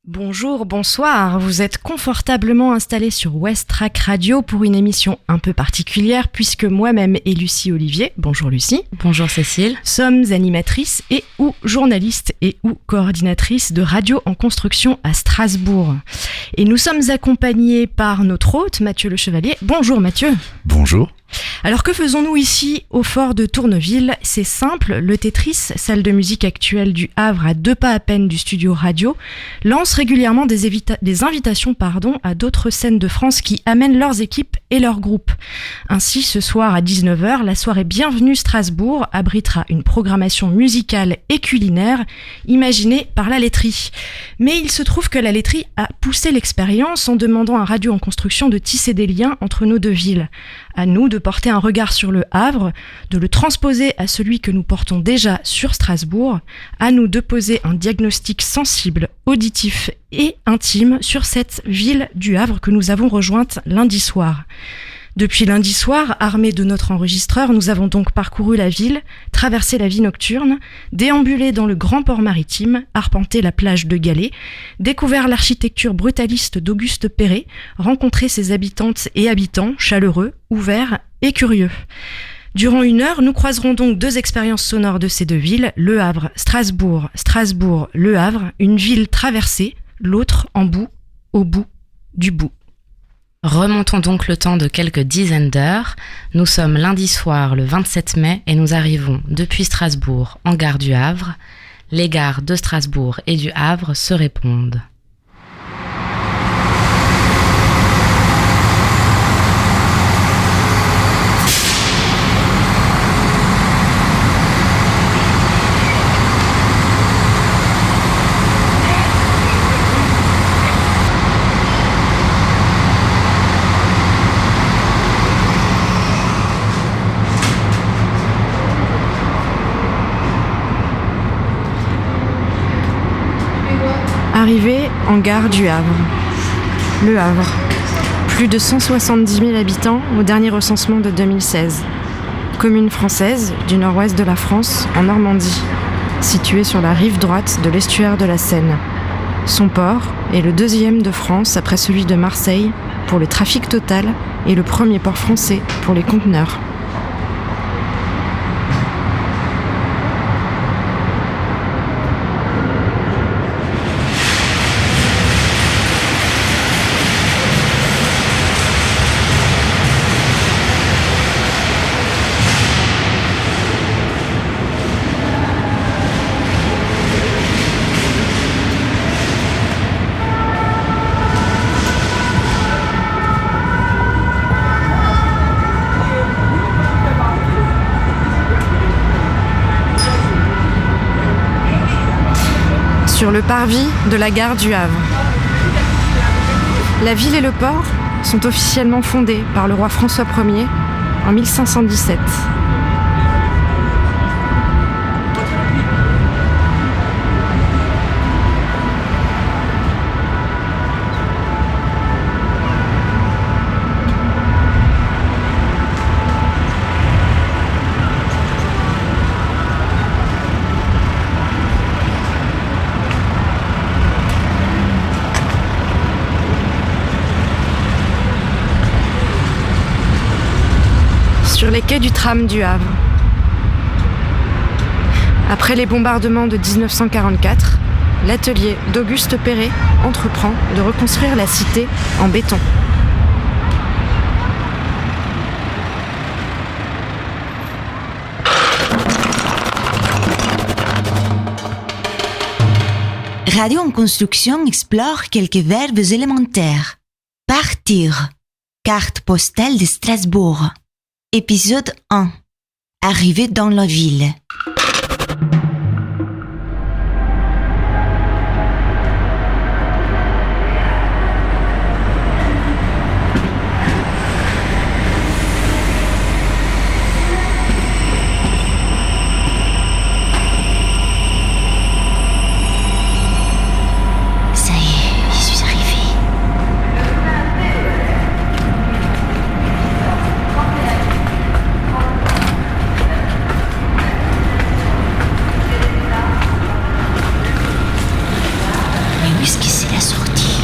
Bonjour, bonsoir, vous êtes confortablement installés sur West Track Radio pour une émission un peu particulière puisque moi-même et Lucie Olivier, bonjour Lucie. Bonjour Cécile. Sommes animatrices et ou journalistes et ou coordinatrices de radio en construction à Strasbourg. Et nous sommes accompagnés par notre hôte Mathieu Le Chevalier. Bonjour Mathieu. Bonjour. Alors que faisons-nous ici au fort de Tourneville ? C'est simple, le Tetris, salle de musique actuelle du Havre à 2 pas à peine du studio radio, lance régulièrement des invitations à d'autres scènes de France qui amènent leurs équipes et leurs groupes. Ainsi, ce soir à 19h, la soirée Bienvenue Strasbourg abritera une programmation musicale et culinaire imaginée par la laiterie. Mais il se trouve que la laiterie a poussé l'expérience en demandant à Radio en Construction de tisser des liens entre nos deux villes. À nous de porter un regard sur le Havre, de le transposer à celui que nous portons déjà sur Strasbourg, à nous de poser un diagnostic sensible, auditif et intime sur cette ville du Havre que nous avons rejointe lundi soir. Depuis lundi soir, armés de notre enregistreur, nous avons donc parcouru la ville, traversé la vie nocturne, déambulé dans le grand port maritime, arpenté la plage de Galets, découvert l'architecture brutaliste d'Auguste Perret, rencontré ses habitantes et habitants chaleureux, ouverts et curieux. Durant 1 heure, nous croiserons donc 2 expériences sonores de ces 2 villes, Le Havre, Strasbourg, Strasbourg, Le Havre, une ville traversée, l'autre en bout, au bout du bout. Remontons donc le temps de quelques dizaines d'heures. Nous sommes lundi soir le 27 mai et nous arrivons depuis Strasbourg en gare du Havre. Les gares de Strasbourg et du Havre se répondent. Arrivée en gare du Havre. Le Havre. Plus de 170 000 habitants au dernier recensement de 2016. Commune française du nord-ouest de la France, en Normandie, située sur la rive droite de l'estuaire de la Seine. Son port est le 2e de France après celui de Marseille pour le trafic total et le premier port français pour les conteneurs. Sur le parvis de la gare du Havre. La ville et le port sont officiellement fondés par le roi François Ier en 1517. Sur les quais du tram du Havre. Après les bombardements de 1944, l'atelier d'Auguste Perret entreprend de reconstruire la cité en béton. Radio en construction explore quelques verbes élémentaires. Partir. Carte postale de Strasbourg. Épisode 1. Arriver dans la ville. Ça y est, j'y suis arrivée. que c'est la sortie.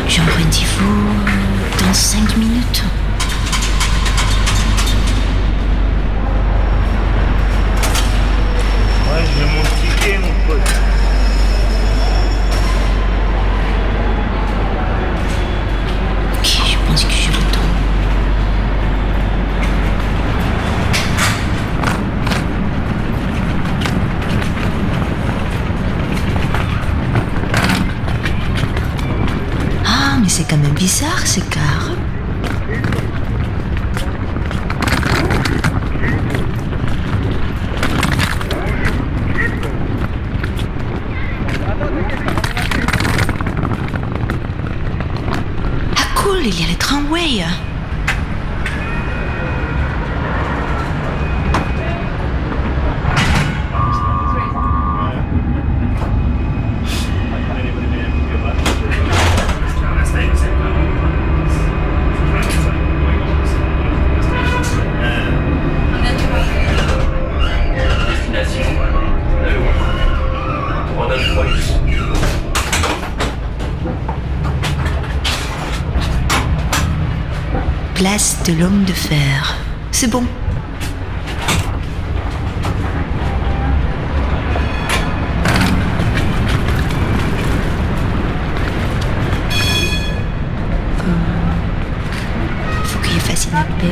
J'ai un rendez-vous dans 5 minutes. Ouais, j'ai mon ticket, mon pote. Ok, je pense que je retourne. Ah, mais c'est quand même bizarre ces cars. Ah cool, il y a les tramways. Place de l'homme de fer. C'est bon. Faut qu'il fasse une appel.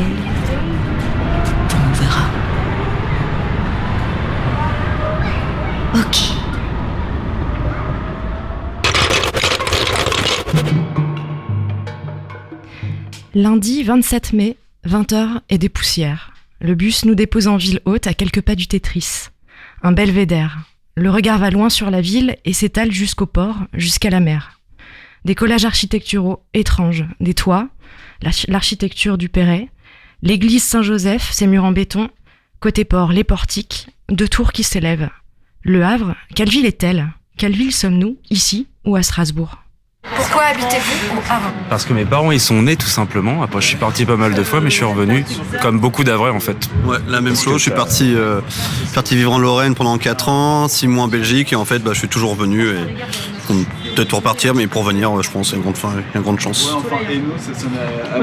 Bon, on verra. Ok. Lundi 27 mai, 20h et des poussières. Le bus nous dépose en ville haute à quelques pas du Tetris. Un belvédère. Le regard va loin sur la ville et s'étale jusqu'au port, jusqu'à la mer. Des collages architecturaux étranges, des toits, l'architecture du Perret, l'église Saint-Joseph, ses murs en béton, côté port, les portiques, deux tours qui s'élèvent. Le Havre, quelle ville est-elle ? Quelle ville sommes-nous, ici ou à Strasbourg ? Pourquoi habitez-vous au Havre ? Parce que mes parents ils sont nés tout simplement. Après je suis parti pas mal de fois mais je suis revenu comme beaucoup d'Havrais en fait. Ouais, la même chose, je suis parti vivre en Lorraine pendant 4 ans, 6 mois en Belgique et en fait je suis toujours revenu et peut-être pour repartir mais pour venir je pense il y a une grande chance.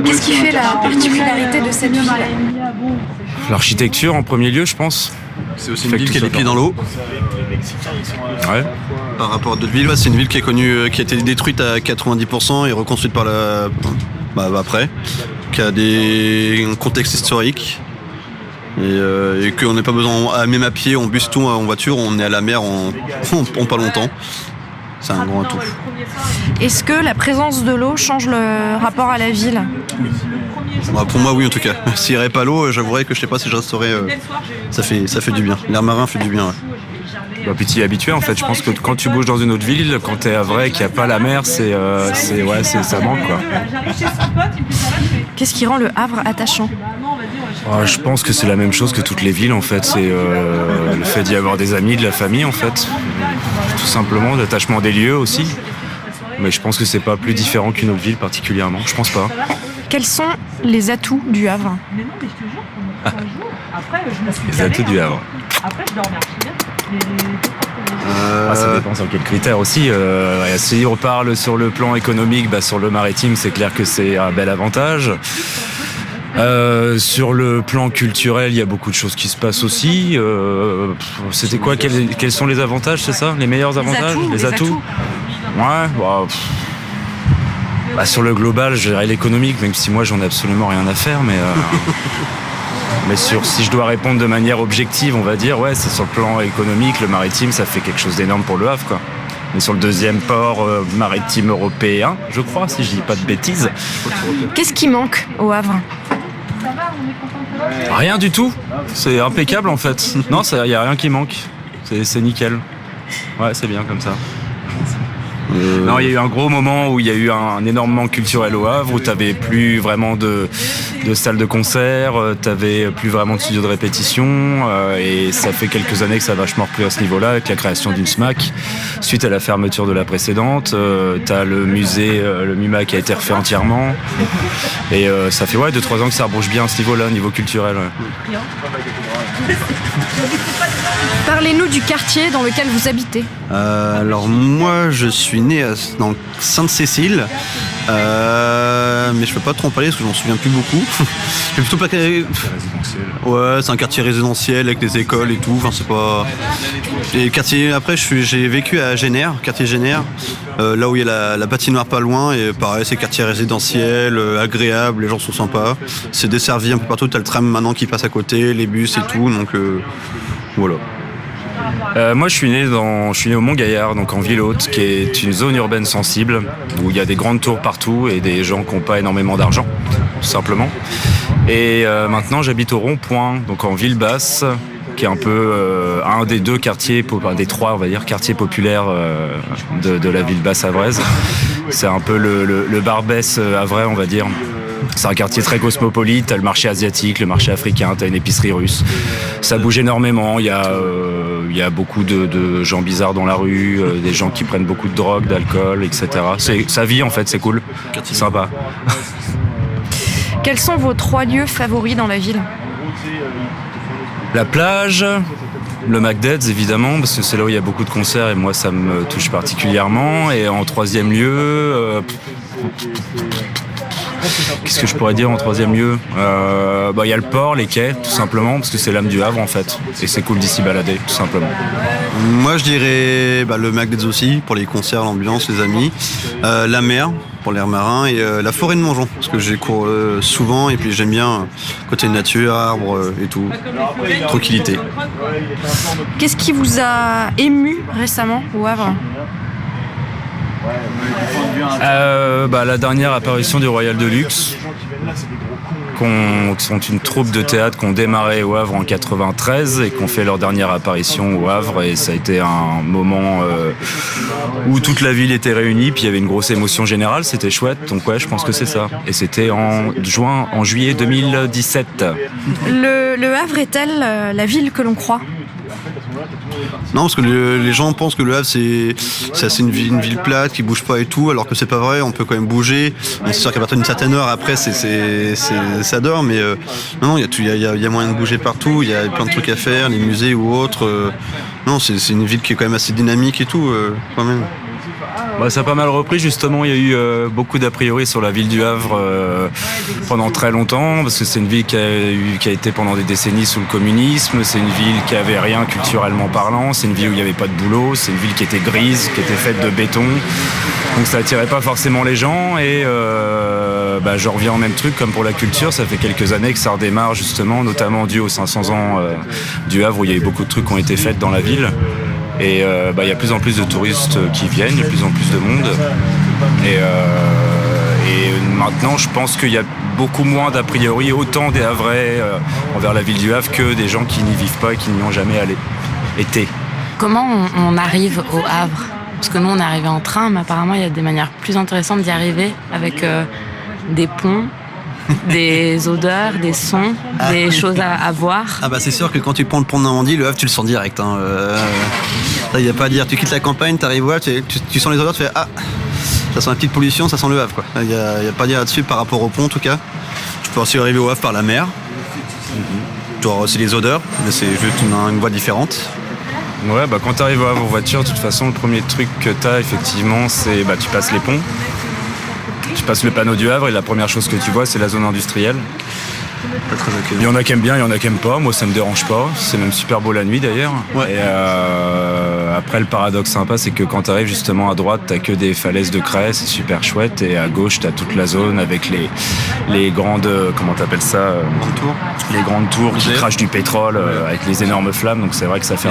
Qu'est-ce qui fait la particularité de cette ville ? L'architecture en premier lieu je pense. C'est aussi une ville qui a les pieds dans l'eau. Ouais. Par rapport à d'autres villes, c'est une ville qui est connue, qui a été détruite à 90% et reconstruite par après, qui a un contexte historique et qu'on n'a pas besoin, même à pied, en bus, tout, en voiture, on est à la mer en pas longtemps. C'est un grand atout. Est-ce que la présence de l'eau change le rapport à la ville ? Pour moi, oui, en tout cas. S'il n'y avait pas l'eau, j'avouerais que je sais pas si je resterais. Ça fait du bien. L'air marin fait du bien. Ouais. Puis tu y es habitué en fait. Je pense que quand tu bouges dans une autre ville, quand t'es à Havrais, qu'il n'y a pas la mer, ça manque quoi. Qu'est-ce qui rend le Havre attachant ? Je pense que c'est la même chose que toutes les villes en fait. C'est le fait d'y avoir des amis, de la famille en fait. Tout simplement, l'attachement des lieux aussi. Mais je pense que c'est pas plus différent qu'une autre ville particulièrement. Je pense pas. Quels sont les atouts du Havre ? Les atouts du Havre. Ça dépend sur quels critères aussi. Si on parle sur le plan économique, sur le maritime, c'est clair que c'est un bel avantage. Sur le plan culturel, il y a beaucoup de choses qui se passent aussi. C'était quoi ? Quels sont les avantages, c'est ça ? Les meilleurs avantages ? Les atouts. Ouais, sur le global, je dirais l'économique, même si moi j'en ai absolument rien à faire, mais si je dois répondre de manière objective, on va dire, ouais, c'est sur le plan économique, le maritime, ça fait quelque chose d'énorme pour le Havre, quoi. On est sur le deuxième port maritime européen, je crois, si je dis pas de bêtises. Qu'est-ce qui manque au Havre ? Rien du tout. C'est impeccable en fait. Non, il n'y a rien qui manque. C'est nickel. Ouais, c'est bien comme ça. Non, il y a eu un gros moment où il y a eu un énorme manque culturel au Havre, où tu n'avais plus vraiment de salles de concert, tu n'avais plus vraiment de studio de répétition, et ça fait quelques années que ça a vachement repris à ce niveau-là, avec la création d'une SMAC. Suite à la fermeture de la précédente, tu as le musée, le MUMA qui a été refait entièrement, et ça fait 2-3 ans que ça rebouche bien à ce niveau-là, niveau culturel. Ouais. Parlez-nous du quartier dans lequel vous habitez. Alors moi je suis né dans Sainte-Cécile, mais je peux pas trop en parler parce que je m'en souviens plus beaucoup. Je vais plutôt pas. Ouais, c'est un quartier résidentiel avec des écoles et tout. Enfin c'est pas. Et quartier après j'ai vécu à Génère, quartier Génère, là où il y a la patinoire pas loin et pareil c'est quartier résidentiel, agréable, les gens sont sympas. C'est desservi un peu partout. T'as le tram maintenant qui passe à côté, les bus et tout, donc voilà. Moi, je suis né au Mont-Gaillard, donc en ville haute, qui est une zone urbaine sensible, où il y a des grandes tours partout et des gens qui n'ont pas énormément d'argent, tout simplement. Et maintenant, j'habite au Rond-Point, donc en ville basse, qui est un peu un des deux quartiers, des trois, on va dire, quartiers populaires de la ville basse havraise. C'est un peu le Barbès havrais, on va dire. C'est un quartier très cosmopolite, t'as le marché asiatique, le marché africain, t'as une épicerie russe. Ça bouge énormément, il y a beaucoup de gens bizarres dans la rue, des gens qui prennent beaucoup de drogue, d'alcool, etc. Ça vit en fait, c'est cool, c'est sympa. Quels sont vos 3 lieux favoris dans la ville ? La plage, le McDead's évidemment, parce que c'est là où il y a beaucoup de concerts et moi ça me touche particulièrement. Et en 3e lieu... Qu'est-ce que je pourrais dire en 3e lieu ? Il y a le port, les quais, tout simplement, parce que c'est l'âme du Havre en fait. Et c'est cool d'y balader, tout simplement. Moi je dirais le McDead's aussi, pour les concerts, l'ambiance, les amis. La mer, pour l'air marin, et la forêt de Montjean, parce que j'y cours souvent, et puis j'aime bien côté nature, arbres et tout. Tranquillité. Qu'est-ce qui vous a ému récemment au Havre ? La dernière apparition du Royal de Luxe, qui sont une troupe de théâtre qui ont démarré au Havre en 93 et qui ont fait leur dernière apparition au Havre, et ça a été un moment où toute la ville était réunie, puis il y avait une grosse émotion générale, c'était chouette, donc ouais, je pense que c'est ça. Et c'était en juillet 2017. Le Havre est-elle la ville que l'on croit ? Non, parce que les gens pensent que le Havre c'est une ville plate qui bouge pas et tout, alors que c'est pas vrai, on peut quand même bouger. C'est sûr qu'à partir d'une certaine heure après ça dort, mais non, il y a moyen de bouger partout, il y a plein de trucs à faire, les musées ou autres. Non, c'est une ville qui est quand même assez dynamique et tout, quand même. Ça a pas mal repris justement, il y a eu beaucoup d'a priori sur la ville du Havre pendant très longtemps, parce que c'est une ville qui a été pendant des décennies sous le communisme, c'est une ville qui avait rien culturellement parlant, c'est une ville où il n'y avait pas de boulot, c'est une ville qui était grise, qui était faite de béton, donc ça attirait pas forcément les gens, et je reviens au même truc comme pour la culture, ça fait quelques années que ça redémarre justement, notamment dû aux 500 ans du Havre, où il y a eu beaucoup de trucs qui ont été faits dans la ville. Et il y a de plus en plus de touristes qui viennent, il y a de plus en plus de monde. Et maintenant, je pense qu'il y a beaucoup moins d'a priori, autant des Havrais envers la ville du Havre que des gens qui n'y vivent pas et qui n'y ont jamais été. Comment on arrive au Havre ? Parce que nous, on est arrivé en train, mais apparemment, il y a des manières plus intéressantes d'y arriver avec des ponts. Des odeurs, des sons, des choses à voir. C'est sûr que quand tu prends le pont de Normandie, le Havre tu le sens direct. Il n'y a pas à dire, tu quittes la campagne, tu arrives au Havre, tu sens les odeurs, tu fais ça sent la petite pollution, ça sent le Havre quoi. Il n'y a pas à dire là-dessus par rapport au pont en tout cas. Tu peux aussi arriver au Havre par la mer. Tu auras aussi les odeurs, mais c'est juste une voie différente. Ouais, quand tu arrives au Havre en voiture, de toute façon, le premier truc que tu as effectivement, c'est tu passes les ponts. Tu passes le panneau du Havre et la première chose que tu vois, c'est la zone industrielle. Il y en a qui aiment bien, il y en a qui aiment pas. Moi, ça me dérange pas. C'est même super beau la nuit d'ailleurs. Ouais. Et après, le paradoxe sympa, c'est que quand tu arrives justement à droite, t'as que des falaises de craie, c'est super chouette. Et à gauche, t'as toute la zone avec les grandes, comment t'appelles ça, les grandes tours qui crachent du pétrole avec les énormes flammes. Donc c'est vrai que ça fait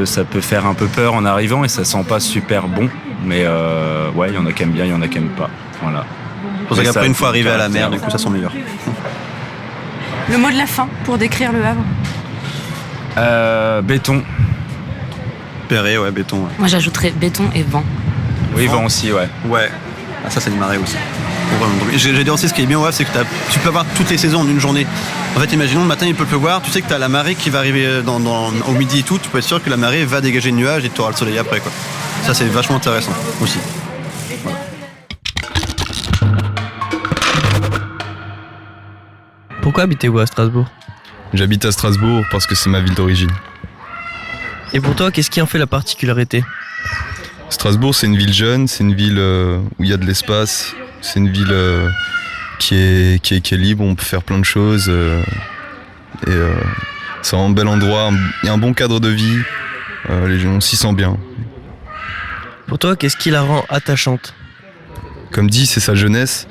ça peut faire un peu peur en arrivant et ça sent pas super bon. Mais il y en a qui aiment bien, il y en a qui aiment pas. Voilà. C'est pour ça qu'après, une fois arrivé à la mer, du coup, ça sent meilleur. Le mot de la fin pour décrire le Havre ? Béton. Perret, ouais, béton. Ouais. Moi, j'ajouterais béton et vent. Oui, vent aussi, ouais. Ouais. Ça, c'est une marée aussi. J'ai dit aussi, ce qui est bien au Havre, c'est que tu peux avoir toutes les saisons en une journée. En fait, imaginons le matin, il peut pleuvoir, tu sais que tu as la marée qui va arriver au midi et tout, tu peux être sûr que la marée va dégager le nuage et tu auras le soleil après, quoi. Ça, c'est vachement intéressant aussi. Voilà. Pourquoi habitez-vous à Strasbourg ? J'habite à Strasbourg parce que c'est ma ville d'origine. Et pour toi, qu'est-ce qui en fait la particularité ? Strasbourg, c'est une ville jeune, c'est une ville où il y a de l'espace, c'est une ville qui est libre, on peut faire plein de choses. C'est un bel endroit, il y a un bon cadre de vie, on s'y sent bien. Pour toi, qu'est-ce qui la rend attachante ? Comme dit, c'est sa jeunesse,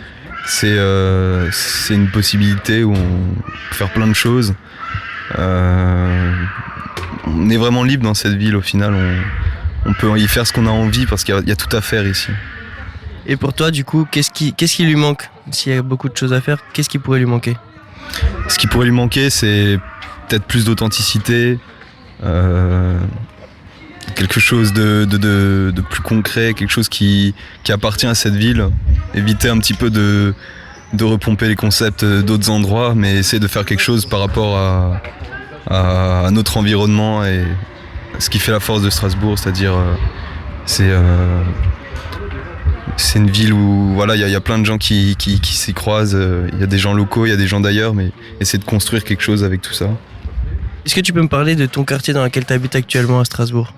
c'est une possibilité où on peut faire plein de choses. On est vraiment libre dans cette ville au final, on peut y faire ce qu'on a envie parce qu'il y a tout à faire ici. Et pour toi, du coup, qu'est-ce qui lui manque ? S'il y a beaucoup de choses à faire, qu'est-ce qui pourrait lui manquer ? Ce qui pourrait lui manquer, c'est peut-être plus d'authenticité, quelque chose de plus concret, quelque chose qui appartient à cette ville. Éviter un petit peu de repomper les concepts d'autres endroits, mais essayer de faire quelque chose par rapport à notre environnement et ce qui fait la force de Strasbourg, c'est-à-dire c'est une ville où voilà, il y a plein de gens qui s'y croisent, il y a des gens locaux, il y a des gens d'ailleurs, mais essayer de construire quelque chose avec tout ça. Est-ce que tu peux me parler de ton quartier dans lequel tu habites actuellement à Strasbourg ?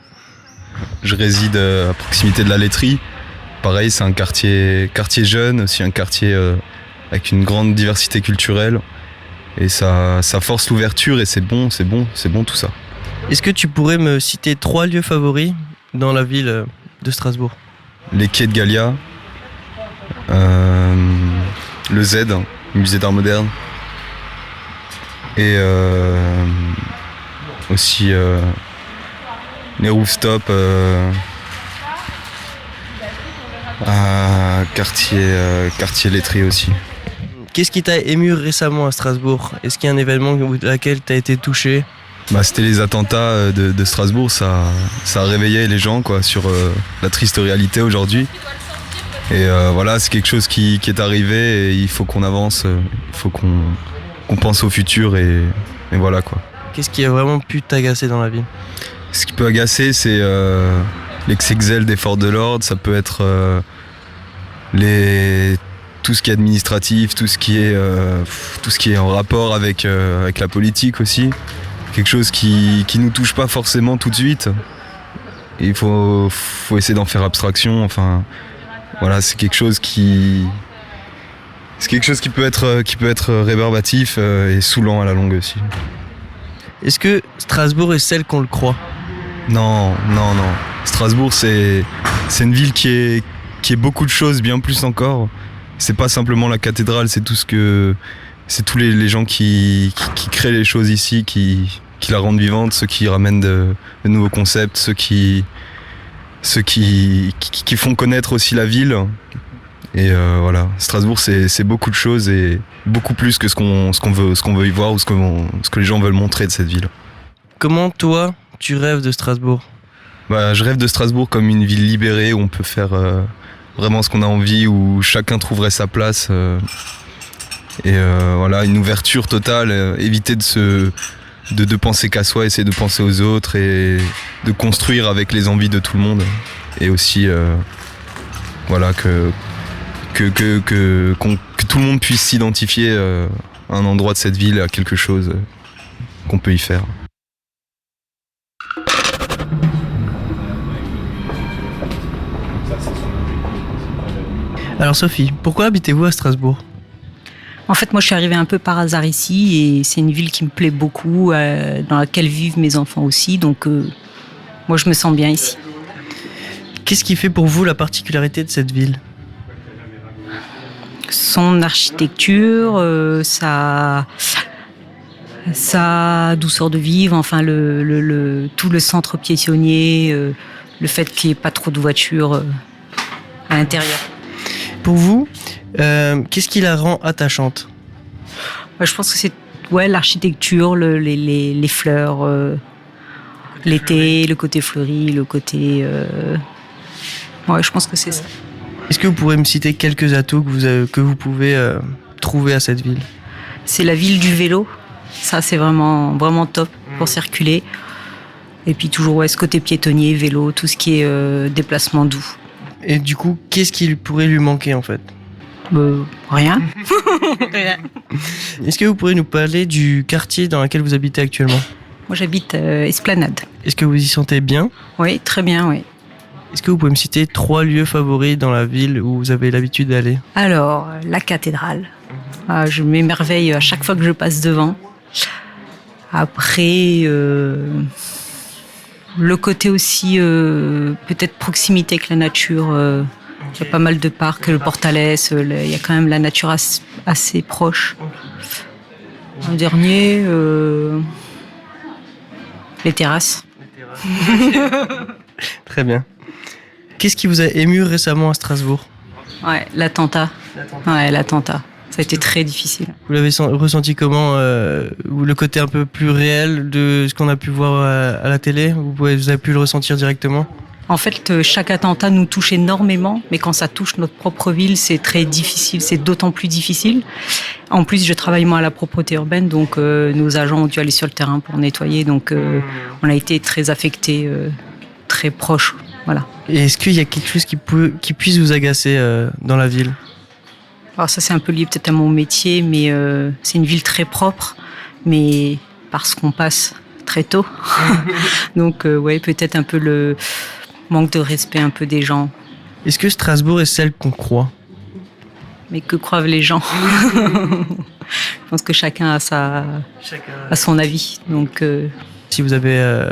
Je réside à proximité de la laiterie. Pareil, c'est un quartier jeune, aussi un quartier avec une grande diversité culturelle. Et ça force l'ouverture et c'est bon tout ça. Est-ce que tu pourrais me citer 3 lieux favoris dans la ville de Strasbourg ? Les quais de Gallia, le Z, le musée d'art moderne, et aussi les rooftops à quartier laiterie aussi. Qu'est-ce qui t'a ému récemment à Strasbourg ? Est-ce qu'il y a un événement auquel tu as été touché ? C'était les attentats de Strasbourg, ça a réveillé les gens quoi, sur la triste réalité aujourd'hui. Et voilà, c'est quelque chose qui est arrivé et il faut qu'on avance, il faut qu'on pense au futur et voilà quoi. Qu'est-ce qui a vraiment pu t'agacer dans la ville ? Ce qui peut agacer, c'est l'excès zèle des forces de l'ordre, ça peut être tout ce qui est administratif, tout ce qui est en rapport avec la politique aussi. Quelque chose qui nous touche pas forcément tout de suite. Et il faut essayer d'en faire abstraction. Enfin, voilà, c'est quelque chose qui peut être rébarbatif et saoulant à la longue aussi. Est-ce que Strasbourg est celle qu'on le croit ? Non. Strasbourg, c'est une ville qui est beaucoup de choses, bien plus encore. C'est pas simplement la cathédrale, c'est tous les gens qui créent les choses ici, qui la rendent vivante, ceux qui ramènent de nouveaux concepts, ceux qui font connaître aussi la ville. Et voilà, Strasbourg, c'est beaucoup de choses et beaucoup plus que ce qu'on veut y voir ou ce que les gens veulent montrer de cette ville. Comment toi, tu rêves de Strasbourg ? Je rêve de Strasbourg comme une ville libérée où on peut faire vraiment ce qu'on a envie, où chacun trouverait sa place. Voilà, une ouverture totale, éviter de penser qu'à soi, essayer de penser aux autres et de construire avec les envies de tout le monde. Et aussi, voilà, que tout le monde puisse s'identifier à un endroit de cette ville, à quelque chose qu'on peut y faire. Alors Sophie, pourquoi habitez-vous à Strasbourg ? En fait, moi, je suis arrivée un peu par hasard ici et c'est une ville qui me plaît beaucoup, dans laquelle vivent mes enfants aussi. Donc, moi, je me sens bien ici. Qu'est-ce qui fait pour vous la particularité de cette ville ? Son architecture, sa douceur de vivre, enfin, tout le centre piétonnier, le fait qu'il n'y ait pas trop de voitures à l'intérieur. Pour vous, qu'est-ce qui la rend attachante ? Je pense que c'est l'architecture, les fleurs, l'été, le côté fleuri, le côté... je pense que c'est ça. Est-ce que vous pourrez me citer quelques atouts que vous pouvez trouver à cette ville ? C'est la ville du vélo. Ça, c'est vraiment, vraiment top pour circuler. Et puis toujours ce côté piétonnier, vélo, tout ce qui est déplacement doux. Et du coup, qu'est-ce qui pourrait lui manquer en fait ? Rien. Est-ce que vous pourriez nous parler du quartier dans lequel vous habitez actuellement ? Moi, j'habite Esplanade. Est-ce que vous y sentez bien ? Oui, très bien, oui. Est-ce que vous pouvez me citer 3 lieux favoris dans la ville où vous avez l'habitude d'aller ? Alors, la cathédrale. Je m'émerveille à chaque fois que je passe devant. Après, le côté aussi, peut-être proximité avec la nature. Il y a pas mal de parcs, le Portalès, il y a quand même la nature assez proche. En dernier, les terrasses. Très bien. Qu'est-ce qui vous a ému récemment à Strasbourg ? Ouais, l'attentat. Ouais, l'attentat. Ça a été très difficile. Vous l'avez ressenti comment, le côté un peu plus réel de ce qu'on a pu voir à la télé ? Vous avez pu le ressentir directement ? En fait, chaque attentat nous touche énormément, mais quand ça touche notre propre ville, c'est très difficile, c'est d'autant plus difficile. En plus, je travaille moi à la propreté urbaine, donc nos agents ont dû aller sur le terrain pour nettoyer, donc on a été très affectés, très proches, voilà. Et est-ce qu'il y a quelque chose qui puisse vous agacer dans la ville ? Alors ça, c'est un peu lié peut-être à mon métier, mais c'est une ville très propre, mais parce qu'on passe très tôt. Donc, ouais, peut-être un peu le manque de respect un peu des gens. Est-ce que Strasbourg est celle qu'on croit ? Mais que croient les gens ? Je pense que chacun a son avis. Donc, si vous avez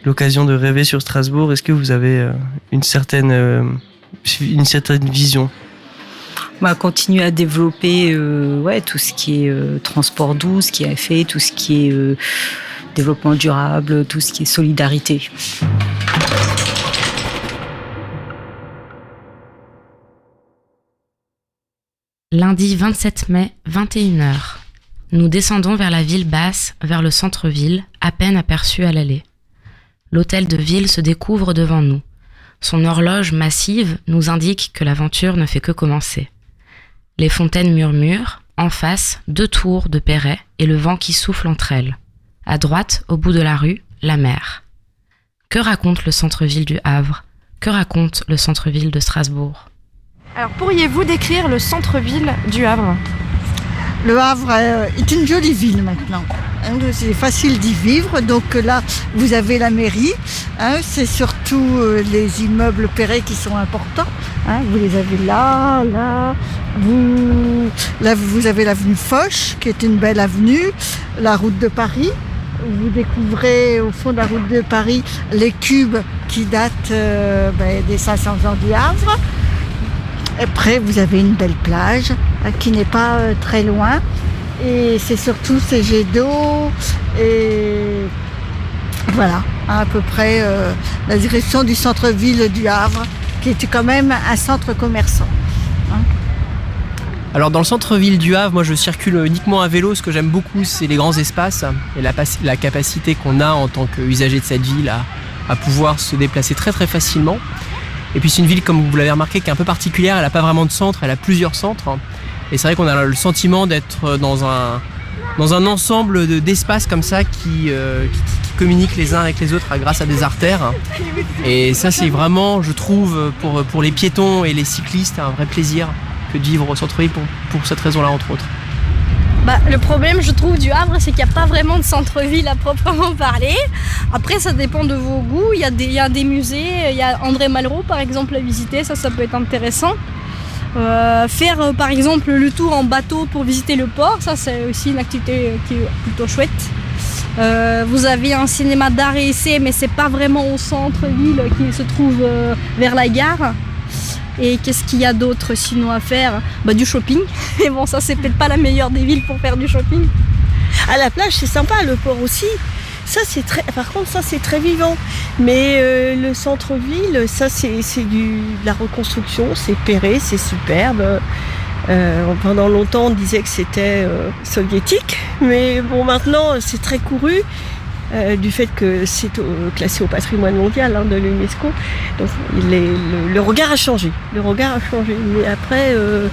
l'occasion de rêver sur Strasbourg, est-ce que vous avez une certaine vision ? Continuer à développer tout ce qui est transport doux, ce qui est fait, tout ce qui est développement durable, tout ce qui est solidarité. Lundi 27 mai, 21h. Nous descendons vers la ville basse, vers le centre-ville, à peine aperçu à l'allée. L'hôtel de ville se découvre devant nous. Son horloge massive nous indique que l'aventure ne fait que commencer. Les fontaines murmurent, en face, 2 tours de Perret et le vent qui souffle entre elles. À droite, au bout de la rue, la mer. Que raconte le centre-ville du Havre ? Que raconte le centre-ville de Strasbourg ? Alors, pourriez-vous décrire le centre-ville du Havre ? Le Havre est une jolie ville maintenant. C'est facile d'y vivre. Donc là, vous avez la mairie. C'est surtout les immeubles Perret qui sont importants. Vous les avez là. Vous avez l'avenue Foch, qui est une belle avenue. La route de Paris. Vous découvrez au fond de la route de Paris les cubes qui datent des 500 ans du Havre. Après, vous avez une belle plage qui n'est pas très loin. Et c'est surtout ces jets d'eau. Et voilà, à peu près la direction du centre-ville du Havre, qui est quand même un centre commerçant. Alors dans le centre-ville du Havre, moi je circule uniquement à vélo. Ce que j'aime beaucoup, c'est les grands espaces et la capacité qu'on a en tant qu'usager de cette ville à pouvoir se déplacer très très facilement. Et puis c'est une ville, comme vous l'avez remarqué, qui est un peu particulière. Elle n'a pas vraiment de centre, elle a plusieurs centres. Et c'est vrai qu'on a le sentiment d'être dans un ensemble d'espaces comme ça qui communiquent les uns avec les autres grâce à des artères. Et ça, c'est vraiment, je trouve, pour les piétons et les cyclistes, un vrai plaisir que de vivre au centre-ville pour cette raison-là, entre autres. Le problème, je trouve, du Havre, c'est qu'il n'y a pas vraiment de centre-ville à proprement parler. Après, ça dépend de vos goûts. Il y a des musées, il y a André Malraux, par exemple, à visiter. Ça peut être intéressant. Faire, par exemple, le tour en bateau pour visiter le port, ça, c'est aussi une activité qui est plutôt chouette. Vous avez un cinéma d'art et essai, mais c'est pas vraiment au centre-ville, qui se trouve vers la gare. Et qu'est-ce qu'il y a d'autre sinon à faire ? Du shopping. Et bon, ça c'est peut-être pas la meilleure des villes pour faire du shopping. À la plage, c'est sympa, le port aussi. Par contre, ça c'est très vivant. Mais le centre-ville, ça c'est de la reconstruction, c'est Perret, c'est superbe. Pendant longtemps, on disait que c'était soviétique. Mais bon, maintenant, c'est très couru. Du fait que c'est classé au patrimoine mondial de l'UNESCO. Donc le regard a changé. Mais après, le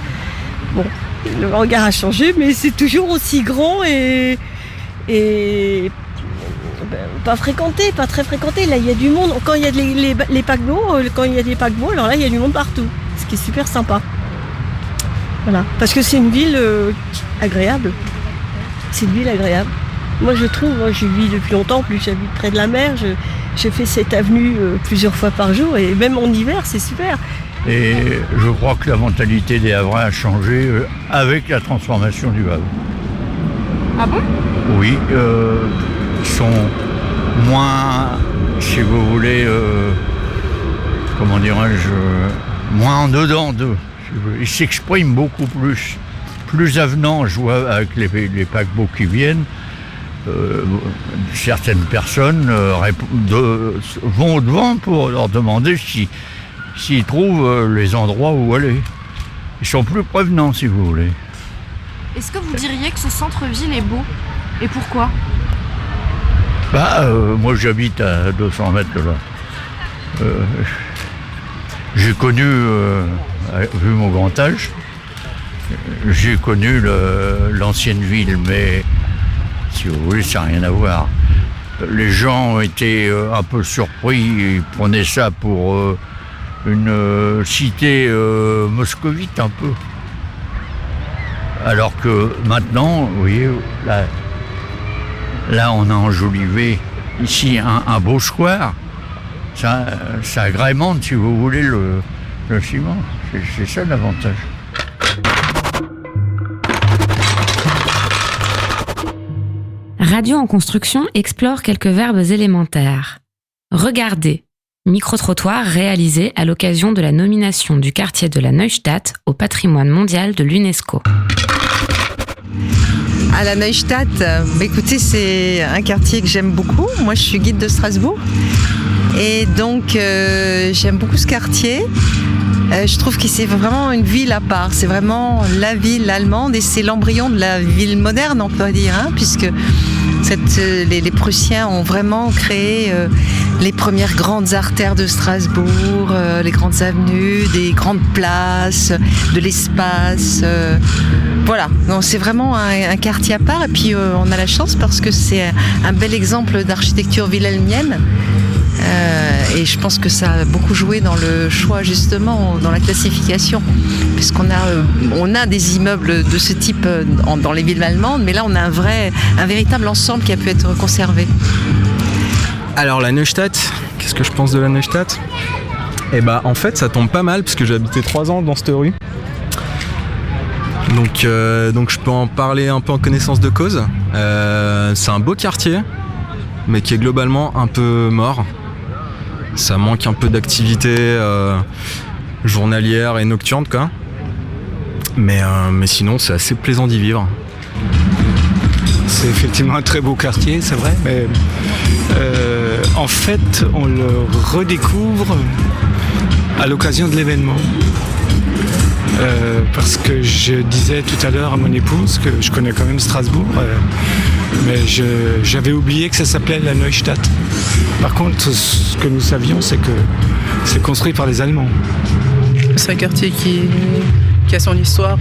regard a changé, mais c'est toujours aussi grand et pas très fréquenté. Là, il y a du monde. Quand il y a les paquebots, alors là, il y a du monde partout. Ce qui est super sympa. Voilà. Parce que c'est une ville agréable. C'est une ville agréable. Moi je trouve, j'y vis depuis longtemps, en plus j'habite près de la mer, je fais cette avenue plusieurs fois par jour et même en hiver c'est super. Et je crois que la mentalité des Havrais a changé avec la transformation du Havre. Ah bon ? Oui, ils sont moins, si vous voulez, comment dirais-je, moins en dedans d'eux. Si vous voulez. Ils s'expriment beaucoup plus avenants, je vois, avec les paquebots qui viennent. Certaines personnes vont au-devant pour leur demander s'ils trouvent les endroits où aller. Ils sont plus prévenants, si vous voulez. Est-ce que vous diriez que ce centre-ville est beau ? Et pourquoi ? Moi j'habite à 200 mètres de là. J'ai connu, vu mon grand âge, j'ai connu l'ancienne ville, mais si vous voulez, ça n'a rien à voir. Les gens ont été un peu surpris, ils prenaient ça pour une cité moscovite un peu. Alors que maintenant, vous voyez, là on a enjolivé ici un beau square. Ça agrémente, si vous voulez, le ciment. C'est ça l'avantage. Radio en construction explore quelques verbes élémentaires. Regarder. Micro-trottoir réalisé à l'occasion de la nomination du quartier de la Neustadt au patrimoine mondial de l'UNESCO. À la Neustadt, écoutez, c'est un quartier que j'aime beaucoup. Moi, je suis guide de Strasbourg. Et donc, j'aime beaucoup ce quartier. Je trouve que c'est vraiment une ville à part. C'est vraiment la ville allemande et c'est l'embryon de la ville moderne, on peut dire, hein, puisque les Prussiens ont vraiment créé les premières grandes artères de Strasbourg, les grandes avenues, des grandes places, de l'espace. Voilà, donc c'est vraiment un quartier à part. Et puis on a la chance parce que c'est un bel exemple d'architecture wilhelmienne. Et je pense que ça a beaucoup joué dans le choix, justement, dans la classification, puisqu'on a des immeubles de ce type dans les villes allemandes, mais là on a un véritable ensemble qui a pu être conservé. Alors la Neustadt, qu'est-ce que je pense de la Neustadt ? En fait ça tombe pas mal parce que j'ai habité 3 ans dans cette rue. Donc je peux en parler un peu en connaissance de cause. C'est un beau quartier, mais qui est globalement un peu mort. Ça manque un peu d'activité journalière et nocturne, quoi. Mais sinon, c'est assez plaisant d'y vivre. C'est effectivement un très beau quartier, c'est vrai. Mais en fait, on le redécouvre à l'occasion de l'événement. Parce que je disais tout à l'heure à mon épouse que je connais quand même Strasbourg, mais j'avais oublié que ça s'appelait la Neustadt. Par contre, ce que nous savions, c'est que c'est construit par les Allemands. C'est un quartier qui a son histoire,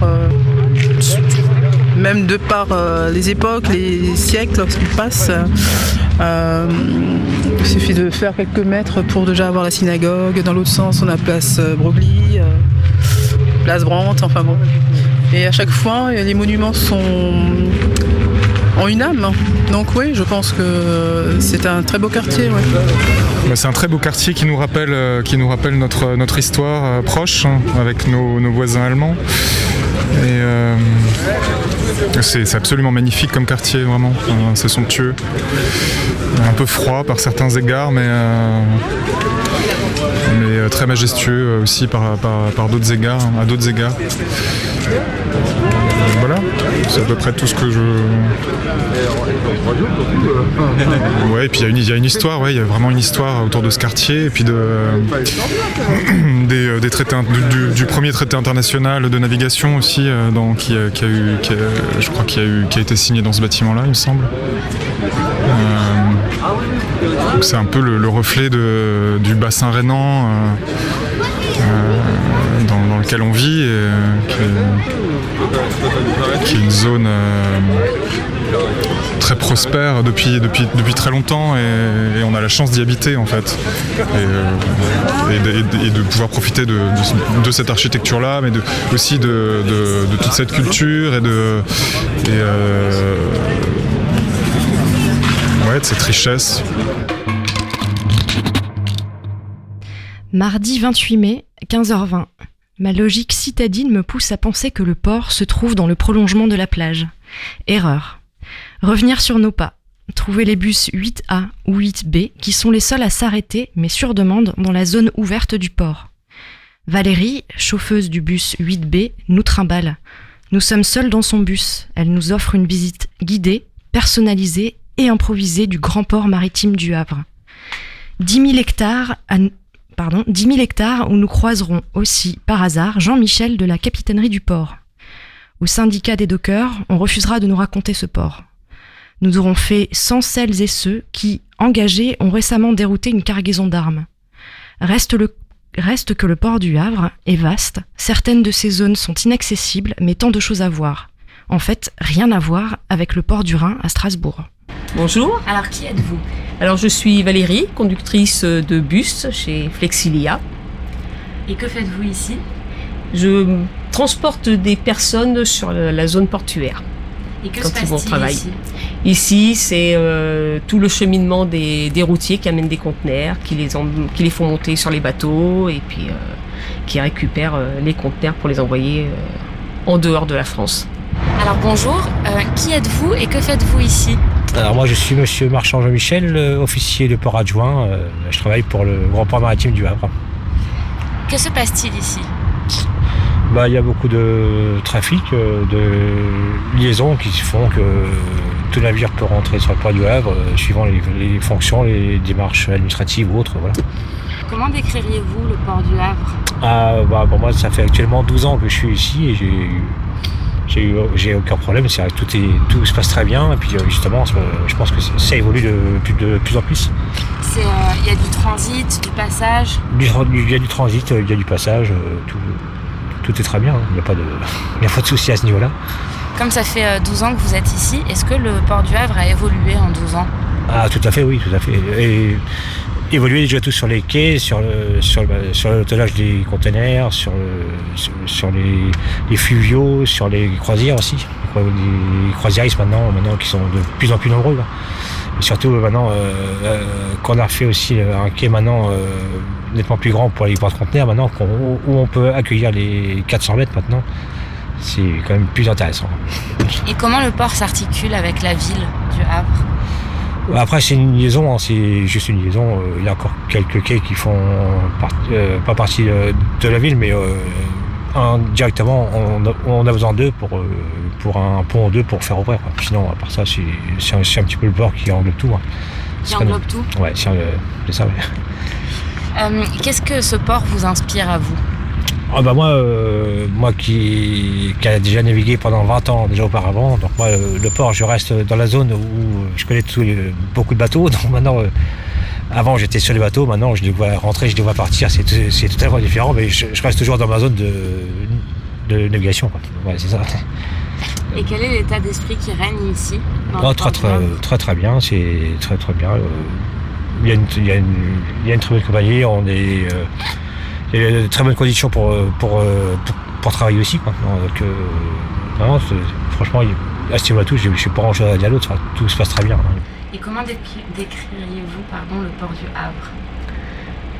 même de par les époques, les siècles qui passent. Il suffit de faire quelques mètres pour déjà avoir la synagogue. Dans l'autre sens, on a place Broglie, place Brandt, enfin bon. Et à chaque fois, les monuments ont une âme. Donc oui, je pense que c'est un très beau quartier. Ouais. C'est un très beau quartier qui nous rappelle notre histoire proche, hein, avec nos voisins allemands. Et c'est absolument magnifique comme quartier, vraiment. C'est somptueux. Un peu froid par certains égards, mais très majestueux aussi par d'autres égards, à d'autres égards. Voilà, c'est à peu près tout ce que je... Ouais, et puis il y a une histoire, ouais, il y a vraiment une histoire autour de ce quartier, et puis des traités, du premier traité international de navigation aussi, qui a été signé dans ce bâtiment-là, il me semble. Donc c'est un peu le reflet du bassin rhénan dans lequel on vit, et qui est une zone très très prospère depuis très longtemps et on a la chance d'y habiter en fait. Et de pouvoir profiter de cette architecture-là, mais aussi de toute cette culture et de cette richesse. Mardi 28 mai, 15h20. Ma logique citadine me pousse à penser que le port se trouve dans le prolongement de la plage. Erreur. Revenir sur nos pas. Trouver les bus 8A ou 8B qui sont les seuls à s'arrêter, mais sur demande, dans la zone ouverte du port. Valérie, chauffeuse du bus 8B, nous trimballe. Nous sommes seuls dans son bus. Elle nous offre une visite guidée, personnalisée et improvisée du grand port maritime du Havre. 10 000 hectares où nous croiserons aussi, par hasard, Jean-Michel de la capitainerie du port. Au syndicat des dockers, on refusera de nous raconter ce port. Nous aurons fait sans celles et ceux qui, engagés, ont récemment dérouté une cargaison d'armes. Reste que le port du Havre est vaste, certaines de ces zones sont inaccessibles, mais tant de choses à voir. En fait, rien à voir avec le port du Rhin à Strasbourg. Bonjour. Alors, qui êtes-vous ? Alors, je suis Valérie, conductrice de bus chez Flexilia. Et que faites-vous ici ? Je transporte des personnes sur la zone portuaire. Et que se passe-t-il ici ? Ici, c'est tout le cheminement des routiers qui amènent des conteneurs, qui les font monter sur les bateaux et puis qui récupèrent les conteneurs pour les envoyer en dehors de la France. Alors bonjour, qui êtes-vous et que faites-vous ici ? Alors moi je suis monsieur Marchand Jean-Michel, officier de port adjoint. Je travaille pour le grand port maritime du Havre. Que se passe-t-il ici ? Il y a beaucoup de trafic, de liaisons qui font que tout navire peut rentrer sur le port du Havre suivant les fonctions, les démarches administratives ou autres. Voilà. Comment décririez-vous le port du Havre ? Pour moi ça fait actuellement 12 ans que je suis ici et j'ai aucun problème, tout se passe très bien et puis justement je pense que ça évolue de plus en plus. Il y a du transit, du passage ? Il y a du transit, il y a du passage, tout est très bien, il n'y a pas de souci à ce niveau-là. Comme ça fait 12 ans que vous êtes ici, est-ce que le port du Havre a évolué en 12 ans ? Ah tout à fait, oui, tout à fait. Et évoluer déjà tout sur les quais, sur le tonnage des containers, sur les fluviaux, sur les croisières aussi. Les croisiéristes maintenant qui sont de plus en plus nombreux. Là. Et surtout maintenant qu'on a fait aussi un quai maintenant nettement plus grand pour les porte-conteneurs maintenant, où on peut accueillir les 400 mètres maintenant. C'est quand même plus intéressant. Et comment le port s'articule avec la ville du Havre ? Après c'est une liaison, c'est juste une liaison. Il y a encore quelques quais qui font pas partie de la ville, mais directement on a besoin d'eux pour un pont ou deux pour faire ouvrir. Sinon à part ça c'est un petit peu le port qui englobe tout. Qui englobe tout ? Ouais, c'est ça. Ouais. Qu'est-ce que ce port vous inspire à vous ? Moi qui a déjà navigué pendant 20 ans déjà auparavant, donc moi le port je reste dans la zone où je connais beaucoup de bateaux, donc maintenant avant j'étais sur les bateaux, maintenant je les vois rentrer, je les vois partir, c'est totalement différent, mais je reste toujours dans ma zone de navigation. Ouais, c'est ça. Et quel est l'état d'esprit qui règne ici ? Très bien, c'est très bien. Il y a une très bonne compagnie, il y a de très bonnes conditions pour travailler aussi. Donc, vraiment, franchement, à ce niveau-là, je ne sais pas grand-chose à dire d'autre. Tout se passe très bien. Et comment décririez-vous le port du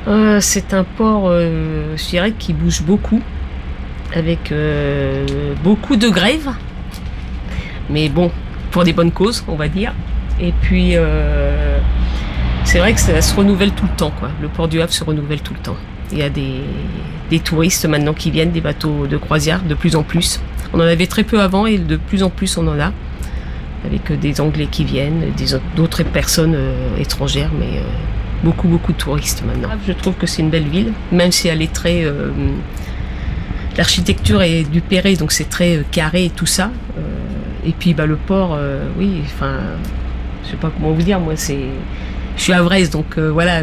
Havre ? C'est un port, je dirais, qui bouge beaucoup, avec beaucoup de grèves. Mais bon, pour des bonnes causes, on va dire. Et puis, c'est vrai que ça se renouvelle tout le temps. Le port du Havre se renouvelle tout le temps. Il y a des touristes maintenant qui viennent, des bateaux de croisière de plus en plus. On en avait très peu avant et de plus en plus on en a. Avec des Anglais qui viennent, d'autres personnes étrangères, mais beaucoup de touristes maintenant. Je trouve que c'est une belle ville, même si elle est très... l'architecture est du Perret, donc c'est très carré et tout ça. Et puis le port, oui, enfin... je sais pas comment vous dire, moi je suis havraise, donc voilà...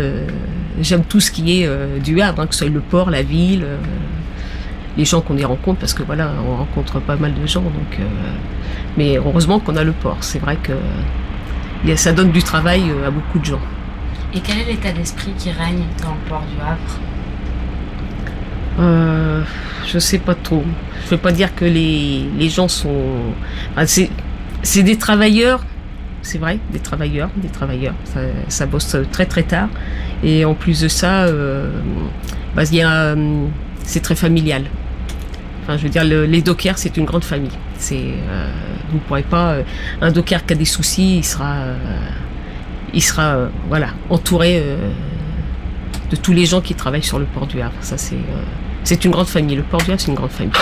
J'aime tout ce qui est du Havre, que ce soit le port, la ville, les gens qu'on y rencontre, parce que voilà, on rencontre pas mal de gens. Donc, mais heureusement qu'on a le port. C'est vrai que ça donne du travail à beaucoup de gens. Et quel est l'état d'esprit qui règne dans le port du Havre ? Je sais pas trop. Je veux pas dire que les gens sont... Enfin, c'est des travailleurs, c'est vrai, des travailleurs. Ça bosse très très tard. Et en plus de ça, c'est très familial. Enfin, je veux dire, les dockers, c'est une grande famille. Vous ne pourrez pas... un docker qui a des soucis, il sera entouré de tous les gens qui travaillent sur le port du Havre. Ça, c'est une grande famille. Le port du Havre, c'est une grande famille.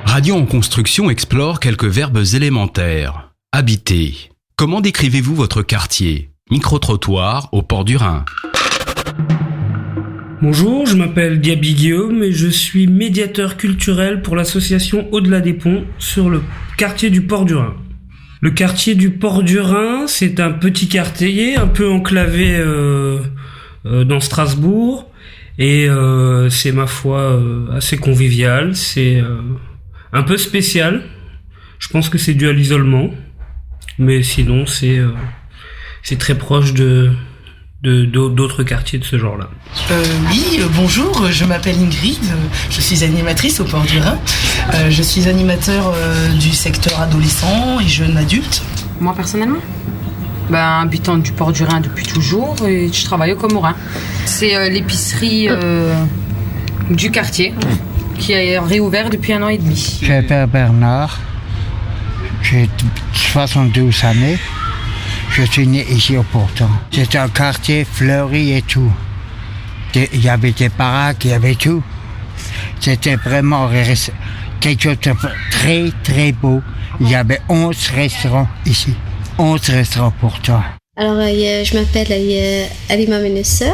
Radio en construction explore quelques verbes élémentaires. Habiter. Comment décrivez-vous votre quartier ? Micro-trottoir au port du Rhin. Bonjour, je m'appelle Diaby Guillaume et je suis médiateur culturel pour l'association Au-delà des ponts sur le quartier du Port du Rhin. Le quartier du Port du Rhin, c'est un petit quartier un peu enclavé dans Strasbourg et c'est ma foi assez convivial, c'est un peu spécial. Je pense que c'est dû à l'isolement, mais sinon c'est très proche d'autres quartiers de ce genre-là. Bonjour, je m'appelle Ingrid, je suis animatrice au Port du Rhin. Je suis animateur du secteur adolescent et jeunes adultes. Moi personnellement, habitante du Port du Rhin depuis toujours et je travaille au Comorin. C'est l'épicerie du quartier qui a réouvert depuis 1 an et demi. Je m'appelle Bernard, j'ai 72 années. Je suis né ici au Portant. C'est un quartier fleuri et tout. Il y avait des baraques, il y avait tout. C'était vraiment quelque chose de très très beau. Il y avait 11 restaurants ici. 11 restaurants Portant. Alors, je m'appelle Alima Menesser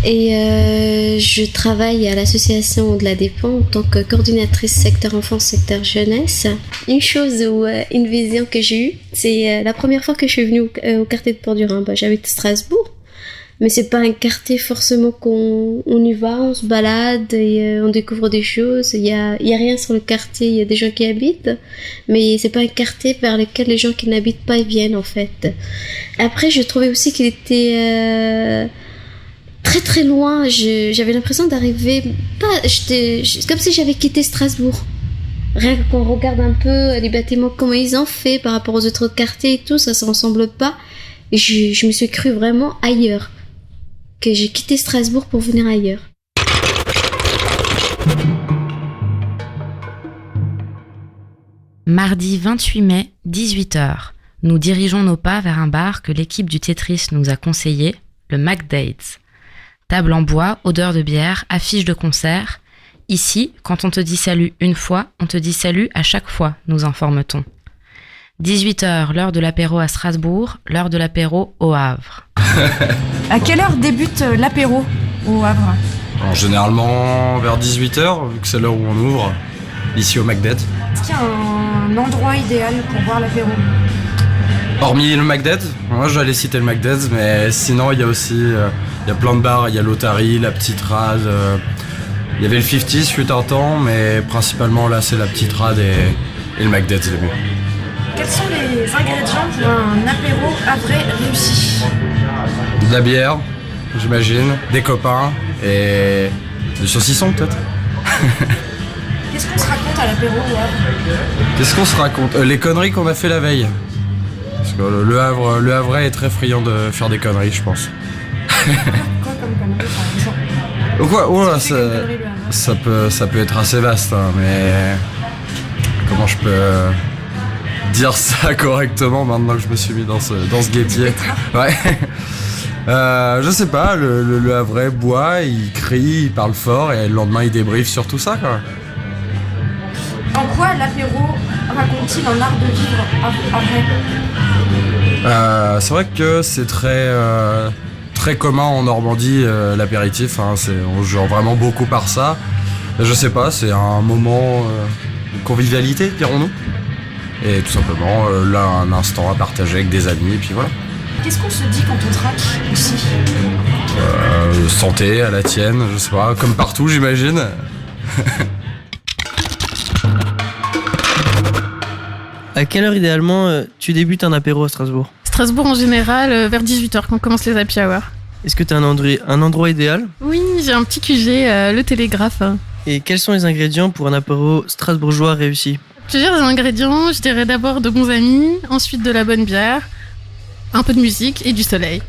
et je travaille à l'association Au-delà des ponts en tant que coordinatrice secteur enfance, secteur jeunesse. Une chose ou une vision que j'ai eue, c'est la première fois que je suis venue au quartier de Port du Rhin. J'habite à Strasbourg, mais c'est pas un quartier forcément qu'on y va, on se balade et on découvre des choses. Il y a rien sur le quartier, il y a des gens qui habitent, mais c'est pas un quartier vers lequel les gens qui n'habitent pas viennent en fait. Après, je trouvais aussi qu'il était très très loin. J'avais l'impression d'arriver comme si j'avais quitté Strasbourg. Rien qu'on regarde un peu les bâtiments, comment ils ont fait par rapport aux autres quartiers et tout, ça se ressemble pas. Et je me suis crue vraiment ailleurs. Que j'ai quitté Strasbourg pour venir ailleurs. Mardi 28 mai, 18h. Nous dirigeons nos pas vers un bar que l'équipe du Tetris nous a conseillé, le McDade's. Table en bois, odeur de bière, affiche de concert. Ici, quand on te dit salut une fois, on te dit salut à chaque fois, nous informe-t-on. 18h, l'heure de l'apéro à Strasbourg, l'heure de l'apéro au Havre. À quelle heure débute l'apéro au Havre ? Alors, généralement vers 18h, vu que c'est l'heure où on ouvre, ici au McDade's. Est-ce qu'il y a un endroit idéal pour boire l'apéro ? Hormis le McDade's, moi j'allais citer le McDade's, mais sinon il y a aussi il y a plein de bars, il y a l'Otari, la Petite Rade, il y avait le 50's fut un temps, mais principalement là c'est la Petite Rade et le McDade's les mieux. Quels sont les ingrédients pour un apéro havrais réussi ? De la bière, j'imagine, des copains et du saucisson peut-être. Qu'est-ce qu'on se raconte à l'apéro au Havre ? Qu'est-ce qu'on se raconte ? Les conneries qu'on a fait la veille. Parce que le Havrais est très friand de faire des conneries, je pense. Quoi comme conneries par exemple ? Quoi ? Oh, ça peut être assez vaste, hein, mais comment je peux dire ça correctement maintenant que je me suis mis dans ce guépier ? Ouais. Je sais pas, le Havrais boit, il crie, il parle fort et le lendemain il débriefe sur tout ça, quoi. En quoi l'apéro raconte-t-il un art de vivre havrais ? C'est vrai que c'est très commun en Normandie, l'apéritif, hein, on joue vraiment beaucoup par ça. Je sais pas, c'est un moment de convivialité, dirons-nous. Et tout simplement, là, un instant à partager avec des amis, et puis voilà. Qu'est-ce qu'on se dit quand on traque aussi ? Santé à la tienne, je sais pas, comme partout, j'imagine. À quelle heure idéalement tu débutes un apéro à Strasbourg ? Strasbourg en général, vers 18h quand on commence les happy hours. Est-ce que tu as un endroit idéal ? Oui, j'ai un petit QG, le Télégraphe. Et quels sont les ingrédients pour un apéro strasbourgeois réussi ? Plusieurs ingrédients, je dirais d'abord de bons amis, ensuite de la bonne bière, un peu de musique et du soleil.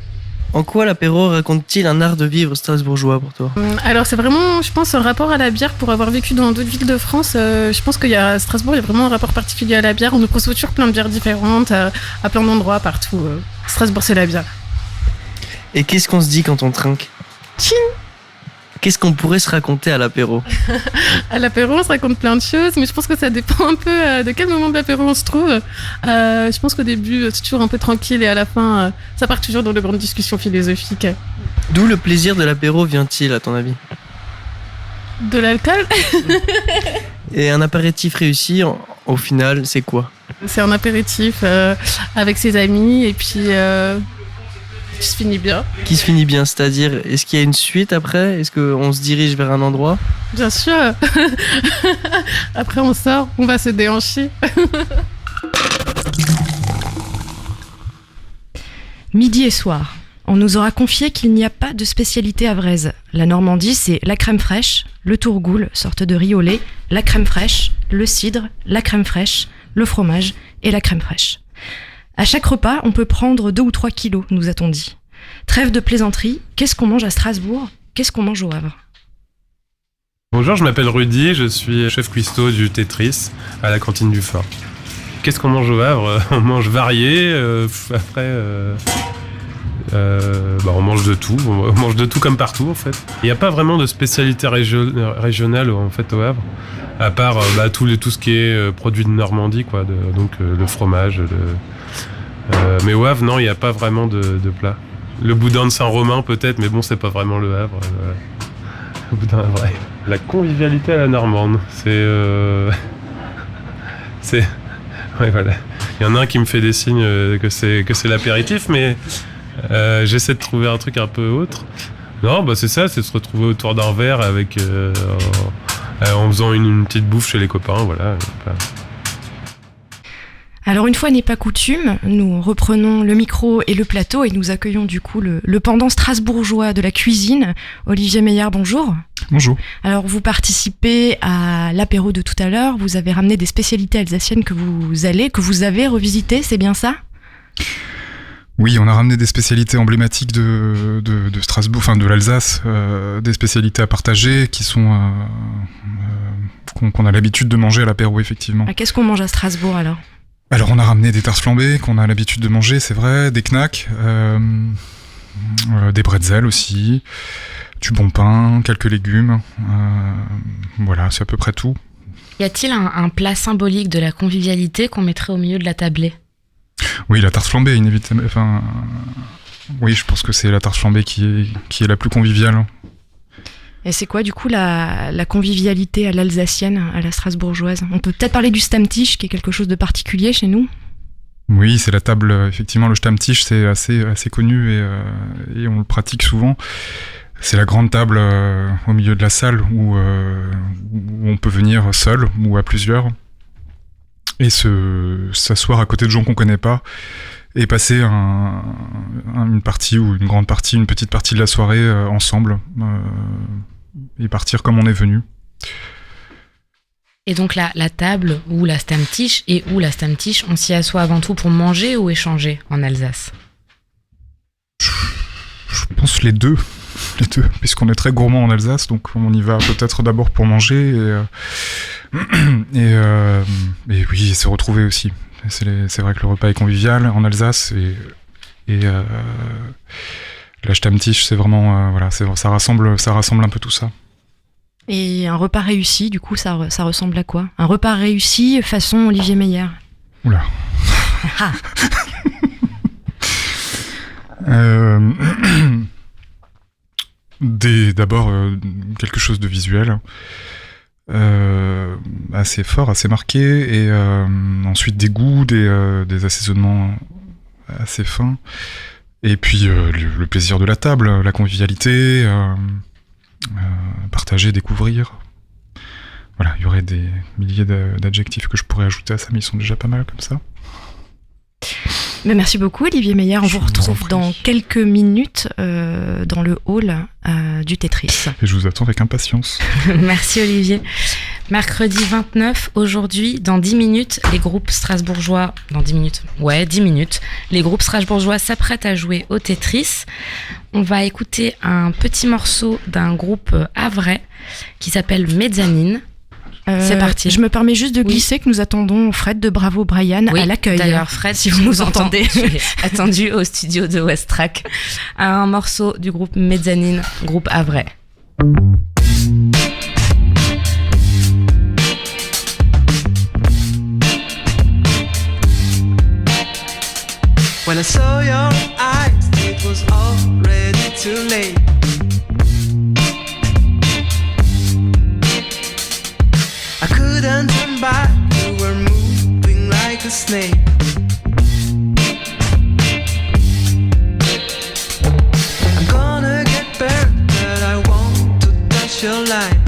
En quoi l'apéro raconte-t-il un art de vivre strasbourgeois pour toi ? Alors c'est vraiment, je pense, un rapport à la bière. Pour avoir vécu dans d'autres villes de France, je pense qu'il y a à Strasbourg, il y a vraiment un rapport particulier à la bière. On nous propose toujours plein de bières différentes, à plein d'endroits, partout. Strasbourg, c'est la bière. Et qu'est-ce qu'on se dit quand on trinque ? Tching ! Qu'est-ce qu'on pourrait se raconter à l'apéro ? À l'apéro, on se raconte plein de choses, mais je pense que ça dépend un peu de quel moment de l'apéro on se trouve. Je pense qu'au début, c'est toujours un peu tranquille et à la fin, ça part toujours dans de grandes discussions philosophiques. D'où le plaisir de l'apéro vient-il, à ton avis ? De l'alcool ? Et un apéritif réussi, au final, c'est quoi ? C'est un apéritif avec ses amis et puis... qui se finit bien. Qui se finit bien, c'est-à-dire, est-ce qu'il y a une suite après ? Est-ce qu'on se dirige vers un endroit ? Bien sûr. Après on sort, on va se déhancher. Midi et soir. On nous aura confié qu'il n'y a pas de spécialité havraise. La Normandie, c'est la crème fraîche, le tourgoule, sorte de riz au lait, la crème fraîche, le cidre, la crème fraîche, le fromage et la crème fraîche. À chaque repas, on peut prendre 2 ou 3 kilos, nous a-t-on dit. Trêve de plaisanterie, qu'est-ce qu'on mange à Strasbourg ? Qu'est-ce qu'on mange au Havre ? Bonjour, je m'appelle Rudy, je suis chef cuistot du Tetris à la cantine du Fort. Qu'est-ce qu'on mange au Havre ? On mange varié, on mange de tout, on mange de tout comme partout en fait. Il n'y a pas vraiment de spécialité régionale en fait au Havre, à part tout ce qui est produit de Normandie, quoi, donc le fromage, mais au Havre, non, il n'y a pas vraiment de plat. Le boudin de Saint-Romain peut-être, mais bon, c'est pas vraiment le Havre. Le boudin vrai. La convivialité à la normande, c'est... Ouais, voilà. Il y en a un qui me fait des signes que c'est l'apéritif, mais j'essaie de trouver un truc un peu autre. Non, c'est ça, c'est de se retrouver autour d'un verre avec... en faisant une petite bouffe chez les copains, voilà. Alors une fois n'est pas coutume, nous reprenons le micro et le plateau et nous accueillons du coup le pendant strasbourgeois de la cuisine. Olivier Meillard, bonjour. Bonjour. Alors vous participez à l'apéro de tout à l'heure, vous avez ramené des spécialités alsaciennes que vous avez revisitées, c'est bien ça ? Oui, on a ramené des spécialités emblématiques de Strasbourg, enfin de l'Alsace, des spécialités à partager qui sont qu'on a l'habitude de manger à l'apéro, effectivement. Qu'est-ce qu'on mange à Strasbourg alors ? Alors on a ramené des tartes flambées qu'on a l'habitude de manger, c'est vrai, des knacks, des bretzels aussi, du bon pain, quelques légumes, voilà, c'est à peu près tout. Y a-t-il un plat symbolique de la convivialité qu'on mettrait au milieu de la tablée ? Oui, la tarte flambée, inévitablement. Enfin, oui, je pense que c'est la tarte flambée qui est la plus conviviale. Et c'est quoi du coup la convivialité à l'alsacienne, à la strasbourgeoise ? On peut peut-être parler du Stammtisch, qui est quelque chose de particulier chez nous ? Oui, c'est la table, effectivement, le Stammtisch, c'est assez connu et on le pratique souvent. C'est la grande table au milieu de la salle où on peut venir seul ou à plusieurs et s'asseoir à côté de gens qu'on connaît pas et passer une partie ou une grande partie, une petite partie de la soirée ensemble et partir comme on est venu. Et donc la table ou la Stammtisch on s'y assoit avant tout pour manger ou échanger en Alsace ? Je pense les deux, puisqu'on est très gourmand en Alsace, donc on y va peut-être d'abord pour manger et oui, se retrouver aussi. C'est vrai que le repas est convivial en Alsace et la Stammtisch, c'est vraiment ça rassemble un peu tout ça. Et un repas réussi, du coup, ça ressemble à quoi ? Un repas réussi façon Olivier Meillard. Oula. D'abord quelque chose de visuel. Assez fort, assez marqué, et ensuite des goûts, des assaisonnements assez fins, et puis le plaisir de la table, la convivialité, partager, découvrir. Voilà, il y aurait des milliers d'adjectifs que je pourrais ajouter à ça, mais ils sont déjà pas mal comme ça. Mais merci beaucoup Olivier Meyer, on vous retrouve dans quelques minutes dans le hall du Tetris. Et je vous attends avec impatience. Merci Olivier. Mercredi 29, aujourd'hui, dans 10 minutes, les groupes strasbourgeois... Dans 10 minutes. Ouais, 10 minutes. Les groupes strasbourgeois s'apprêtent à jouer au Tetris. On va écouter un petit morceau d'un groupe havrais qui s'appelle Mezzanine. C'est parti. Je me permets juste de glisser que nous attendons Fred de Bravo Brian à l'accueil. D'ailleurs, Fred, si vous nous entendez, attendu au studio de Westrack. Un morceau du groupe Mezzanine, groupe havrais. When I saw your eyes, it was already too late. I couldn't turn back, you were moving like a snake. I'm gonna get burned, but I want to touch your light.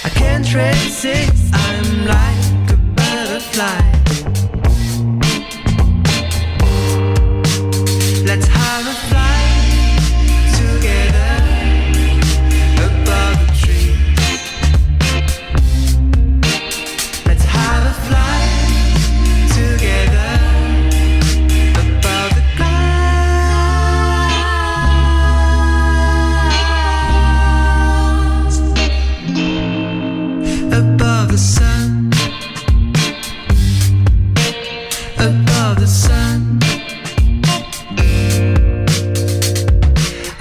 I can't resist, I'm like a butterfly. Let's have a flight together above the trees. Let's have a flight together above the clouds, above the sun, above the sun.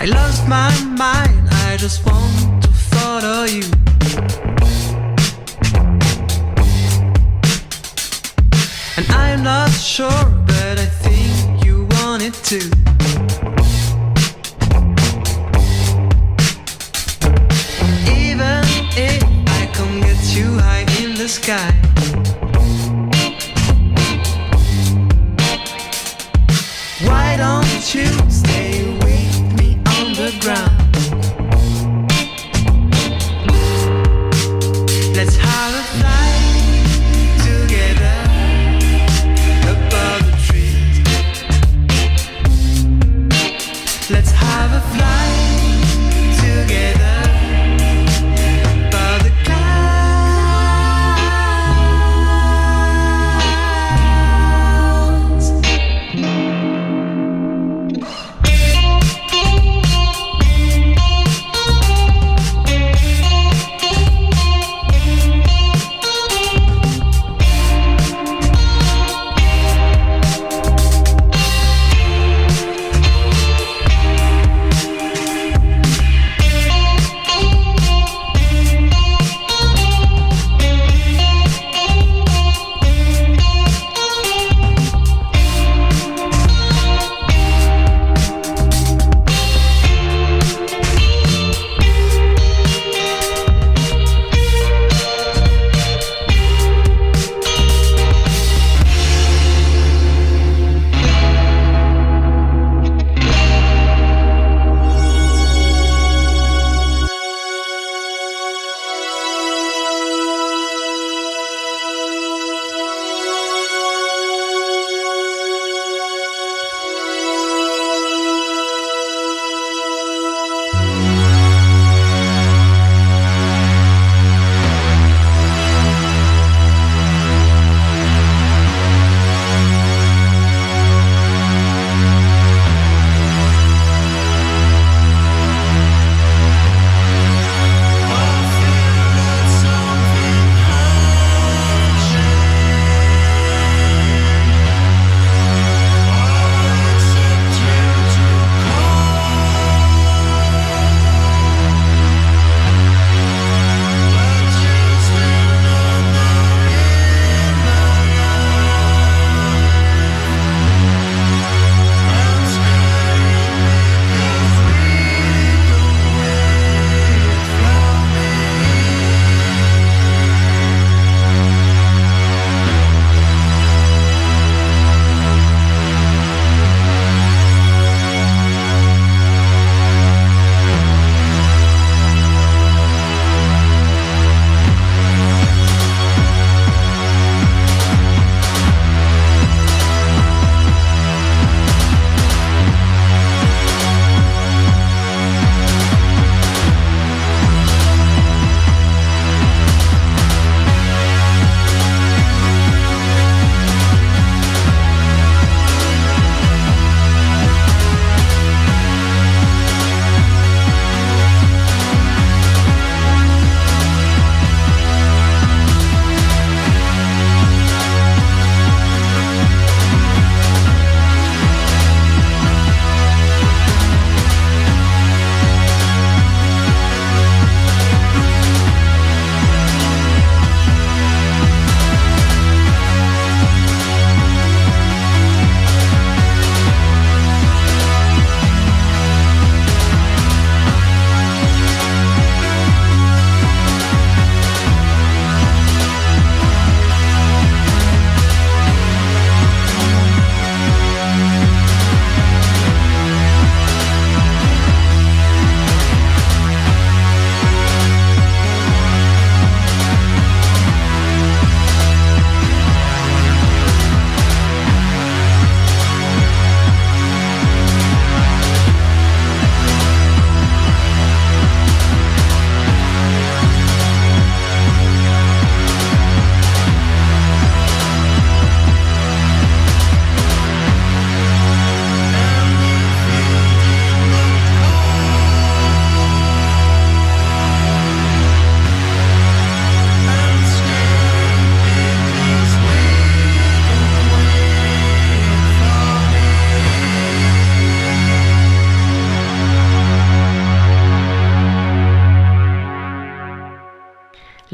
I lost my mind, I just want to follow you. And I'm not sure, but I think you wanted to. Even if I can't get you high in the sky, why don't you stay with me on the ground? Let's have a flight together above the trees. Let's have a flight together above the clouds.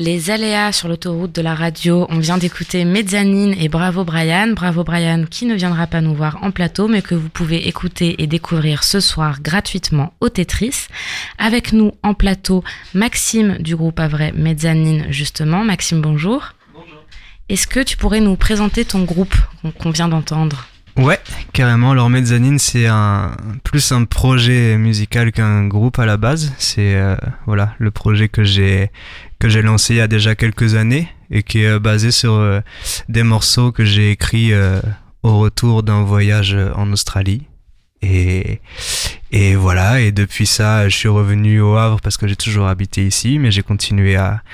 Les aléas sur l'autoroute de la radio, on vient d'écouter Mezzanine et Bravo Brian. Bravo Brian qui ne viendra pas nous voir en plateau, mais que vous pouvez écouter et découvrir ce soir gratuitement au Tetris. Avec nous en plateau, Maxime du groupe Havrais Mezzanine justement. Maxime, bonjour. Bonjour. Est-ce que tu pourrais nous présenter ton groupe qu'on vient d'entendre ? Ouais, carrément. Alors Mezzanine, c'est plus un projet musical qu'un groupe à la base. C'est le projet que j'ai lancé il y a déjà quelques années et qui est basé sur des morceaux que j'ai écrits au retour d'un voyage en Australie. Et voilà, et depuis ça, je suis revenu au Havre parce que j'ai toujours habité ici, mais j'ai continué à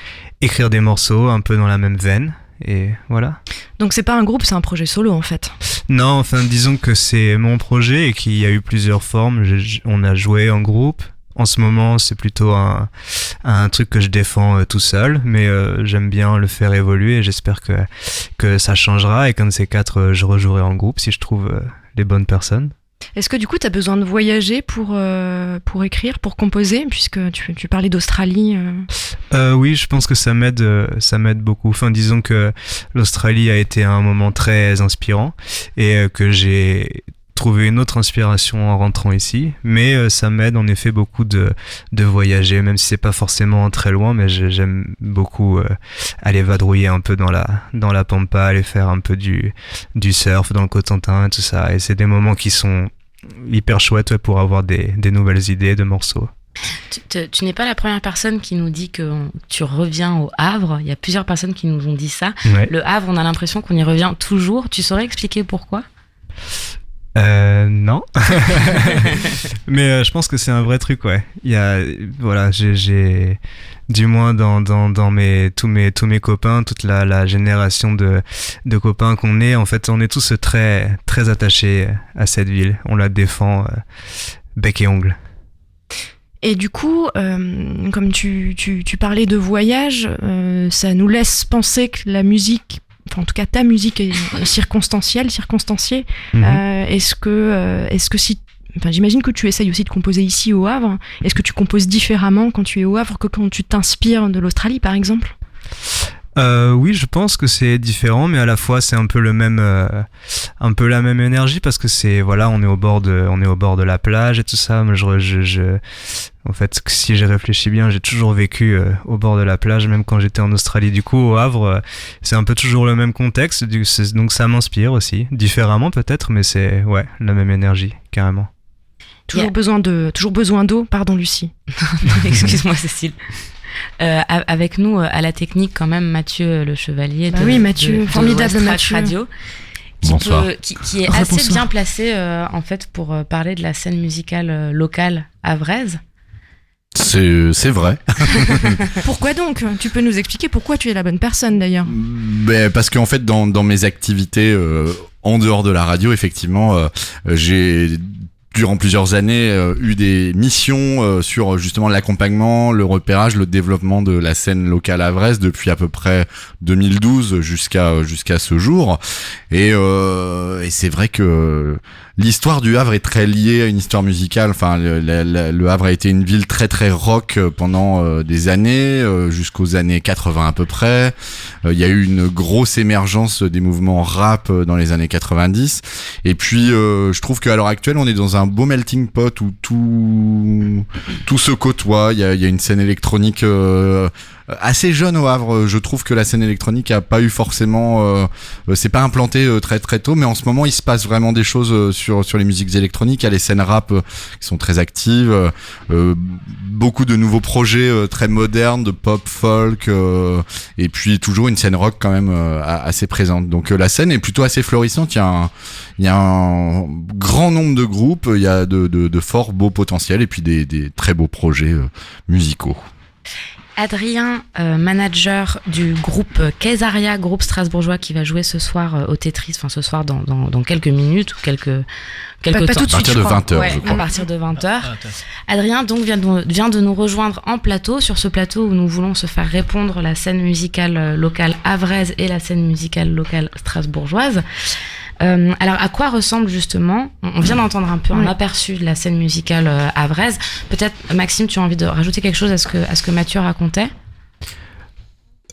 écrire des morceaux un peu dans la même veine. Et voilà. Donc c'est pas un groupe, c'est un projet solo en fait. Non, enfin disons que c'est mon projet et qu'il y a eu plusieurs formes. On a joué en groupe. En ce moment, c'est plutôt un truc que je défends tout seul, mais j'aime bien le faire évoluer et j'espère que ça changera et qu'un de ces quatre, je rejouerai en groupe si je trouve les bonnes personnes. Est-ce que du coup tu as besoin de voyager pour écrire, pour composer, puisque tu parlais d'Australie Oui, je pense que ça m'aide beaucoup. Enfin, disons que l'Australie a été un moment très inspirant et que j'ai trouvé une autre inspiration en rentrant ici, mais ça m'aide en effet beaucoup de voyager, même si c'est pas forcément très loin, mais j'aime beaucoup aller vadrouiller un peu dans la pampa, aller faire un peu du surf dans le Cotentin et tout ça, et c'est des moments qui sont hyper chouettes pour avoir des nouvelles idées de morceaux. Tu n'es pas la première personne qui nous dit que tu reviens au Havre. Il y a plusieurs personnes qui nous ont dit ça. Ouais. Le Havre, on a l'impression qu'on y revient toujours. Tu saurais expliquer pourquoi ? Non. Mais je pense que c'est un vrai truc, ouais. J'ai du moins dans tous mes copains, toute la génération de copains qu'on est, en fait, on est tous très très attachés à cette ville. On la défend bec et ongle. Et du coup, comme tu parlais de voyage, ça nous laisse penser que la musique, enfin en tout cas ta musique est circonstanciée. Est-ce que si, enfin j'imagine que tu essayes aussi de composer ici au Havre. Est-ce que tu composes différemment quand tu es au Havre que quand tu t'inspires de l'Australie par exemple ? Oui, je pense que c'est différent, mais à la fois c'est un peu la même énergie parce que on est au bord de la plage et tout ça. Mais en fait, si j'ai réfléchi bien, j'ai toujours vécu au bord de la plage, même quand j'étais en Australie. Du coup, au Havre, c'est un peu toujours le même contexte, donc ça m'inspire aussi, différemment peut-être, mais c'est la même énergie, carrément. Toujours besoin d'eau, pardon Lucie. Excuse-moi Cécile. Avec nous à la technique quand même Mathieu le Chevalier Mathieu, formidable Mathieu Radio qui est assez bien placé en fait pour parler de la scène musicale locale havraise. C'est vrai. Pourquoi donc ? Tu peux nous expliquer pourquoi tu es la bonne personne d'ailleurs ? Parce qu'en fait dans mes activités en dehors de la radio, effectivement, j'ai durant plusieurs années eu des missions sur justement l'accompagnement, le repérage, le développement de la scène locale havraise depuis à peu près 2012 jusqu'à ce jour. Et c'est vrai que l'histoire du Havre est très liée à une histoire musicale. Enfin, le Havre a été une ville très très rock pendant des années, jusqu'aux années 80 à peu près. Il y a eu une grosse émergence des mouvements rap dans les années 90. Et puis, je trouve qu'à l'heure actuelle, on est dans un beau melting pot où tout se côtoie. Il y a une scène électronique assez jeune au Havre. Je trouve que la scène électronique a pas eu forcément c'est pas implanté très très tôt, mais en ce moment il se passe vraiment des choses sur les musiques électroniques. Il y a les scènes rap qui sont très actives, beaucoup de nouveaux projets très modernes de pop folk, et puis toujours une scène rock quand même assez présente. Donc la scène est plutôt assez florissante. Il y a un grand nombre de groupes, il y a de forts beaux potentiels et puis des très beaux projets musicaux. Adrien, manager du groupe Kaysaria, groupe strasbourgeois qui va jouer ce soir au Tetris, enfin ce soir dans quelques minutes ou quelques temps. À partir de 20h, ouais, je crois. À partir de 20h. Adrien donc vient de nous rejoindre en plateau, sur ce plateau où nous voulons se faire répondre la scène musicale locale havraise et la scène musicale locale strasbourgeoise. Alors, à quoi ressemble justement, on vient d'entendre un peu un aperçu de la scène musicale havraise. Peut-être, Maxime, tu as envie de rajouter quelque chose à ce que Mathieu racontait ?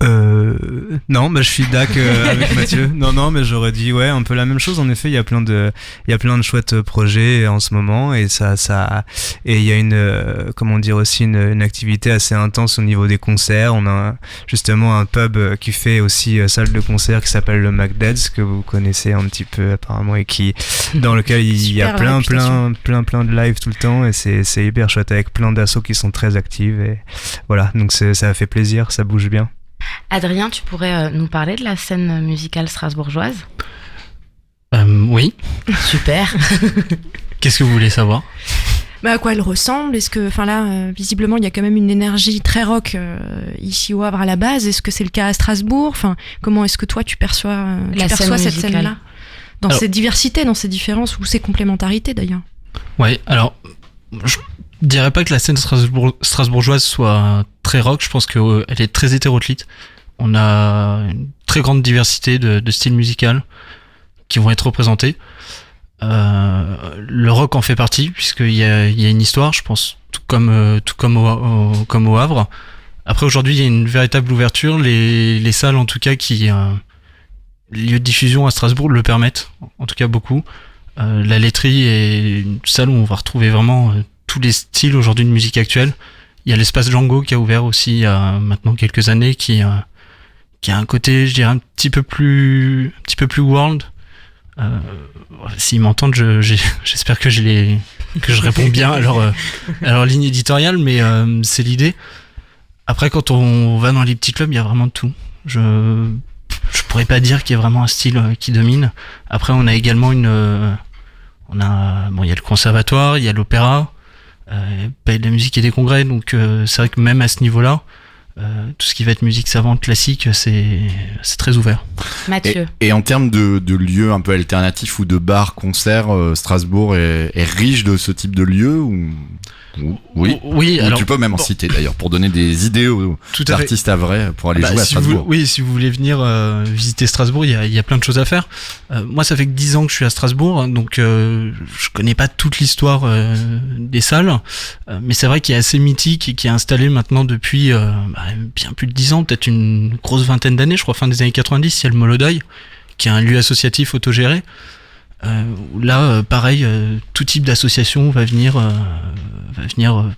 Non, je suis d'accord avec Mathieu. Non, mais j'aurais dit un peu la même chose. En effet, il y a plein de chouettes projets en ce moment et et il y a une activité assez intense au niveau des concerts. On a justement un pub qui fait aussi salle de concert qui s'appelle le MacDeads, que vous connaissez un petit peu apparemment, et dans lequel il y a plein de live tout le temps, et c'est hyper chouette avec plein d'assos qui sont très actives, et voilà, donc ça fait plaisir, ça bouge bien. Adrien, tu pourrais nous parler de la scène musicale strasbourgeoise ? Oui. Super. Qu'est-ce que vous voulez savoir ? À quoi elle ressemble ? Est-ce que, visiblement, il y a quand même une énergie très rock ici au Havre à la base. Est-ce que c'est le cas à Strasbourg ? Comment est-ce que toi tu perçois cette scène-là ? Dans cette diversité, dans ces différences ou ces complémentarités d'ailleurs. Ouais, alors, je dirais pas que la scène strasbourgeoise soit très rock. Je pense qu'elle est très hétéroclite. On a une très grande diversité de styles musicaux qui vont être représentés. Le rock en fait partie, puisqu'il y a une histoire, je pense, tout comme au Havre. Après, aujourd'hui, il y a une véritable ouverture. Les salles, en tout cas, les lieux de diffusion à Strasbourg le permettent, en tout cas beaucoup. La laiterie est une salle où on va retrouver vraiment tous les styles aujourd'hui de musique actuelle. Il y a l'espace Django qui a ouvert aussi il y a maintenant quelques années, qui a un côté, je dirais, un petit peu plus world. S'ils m'entendent, j'espère que je réponds bien à leur ligne éditoriale, mais c'est l'idée. Après, quand on va dans les petits clubs, il y a vraiment de tout. Je pourrais pas dire qu'il y a vraiment un style qui domine. Après, on a également il y a le conservatoire, il y a l'opéra, de la musique et des congrès, donc c'est vrai que même à ce niveau-là, tout ce qui va être musique savante, classique, c'est très ouvert. Mathieu. Et en termes de lieux un peu alternatifs ou de bars, concerts, Strasbourg est riche de ce type de lieux oui. Oui, alors tu peux même en citer d'ailleurs pour donner des idées aux artistes havrais pour aller jouer à Strasbourg. Si vous voulez venir visiter Strasbourg, il y a plein de choses à faire. Moi, ça fait que 10 ans que je suis à Strasbourg, donc je connais pas toute l'histoire des salles, mais c'est vrai qu'il est assez mythique et qui est installé maintenant depuis bien plus de 10 ans, peut-être une grosse vingtaine d'années, je crois fin des années 90, il y a le Molodeuil, qui est un lieu associatif autogéré. Là, pareil, tout type d'association va venir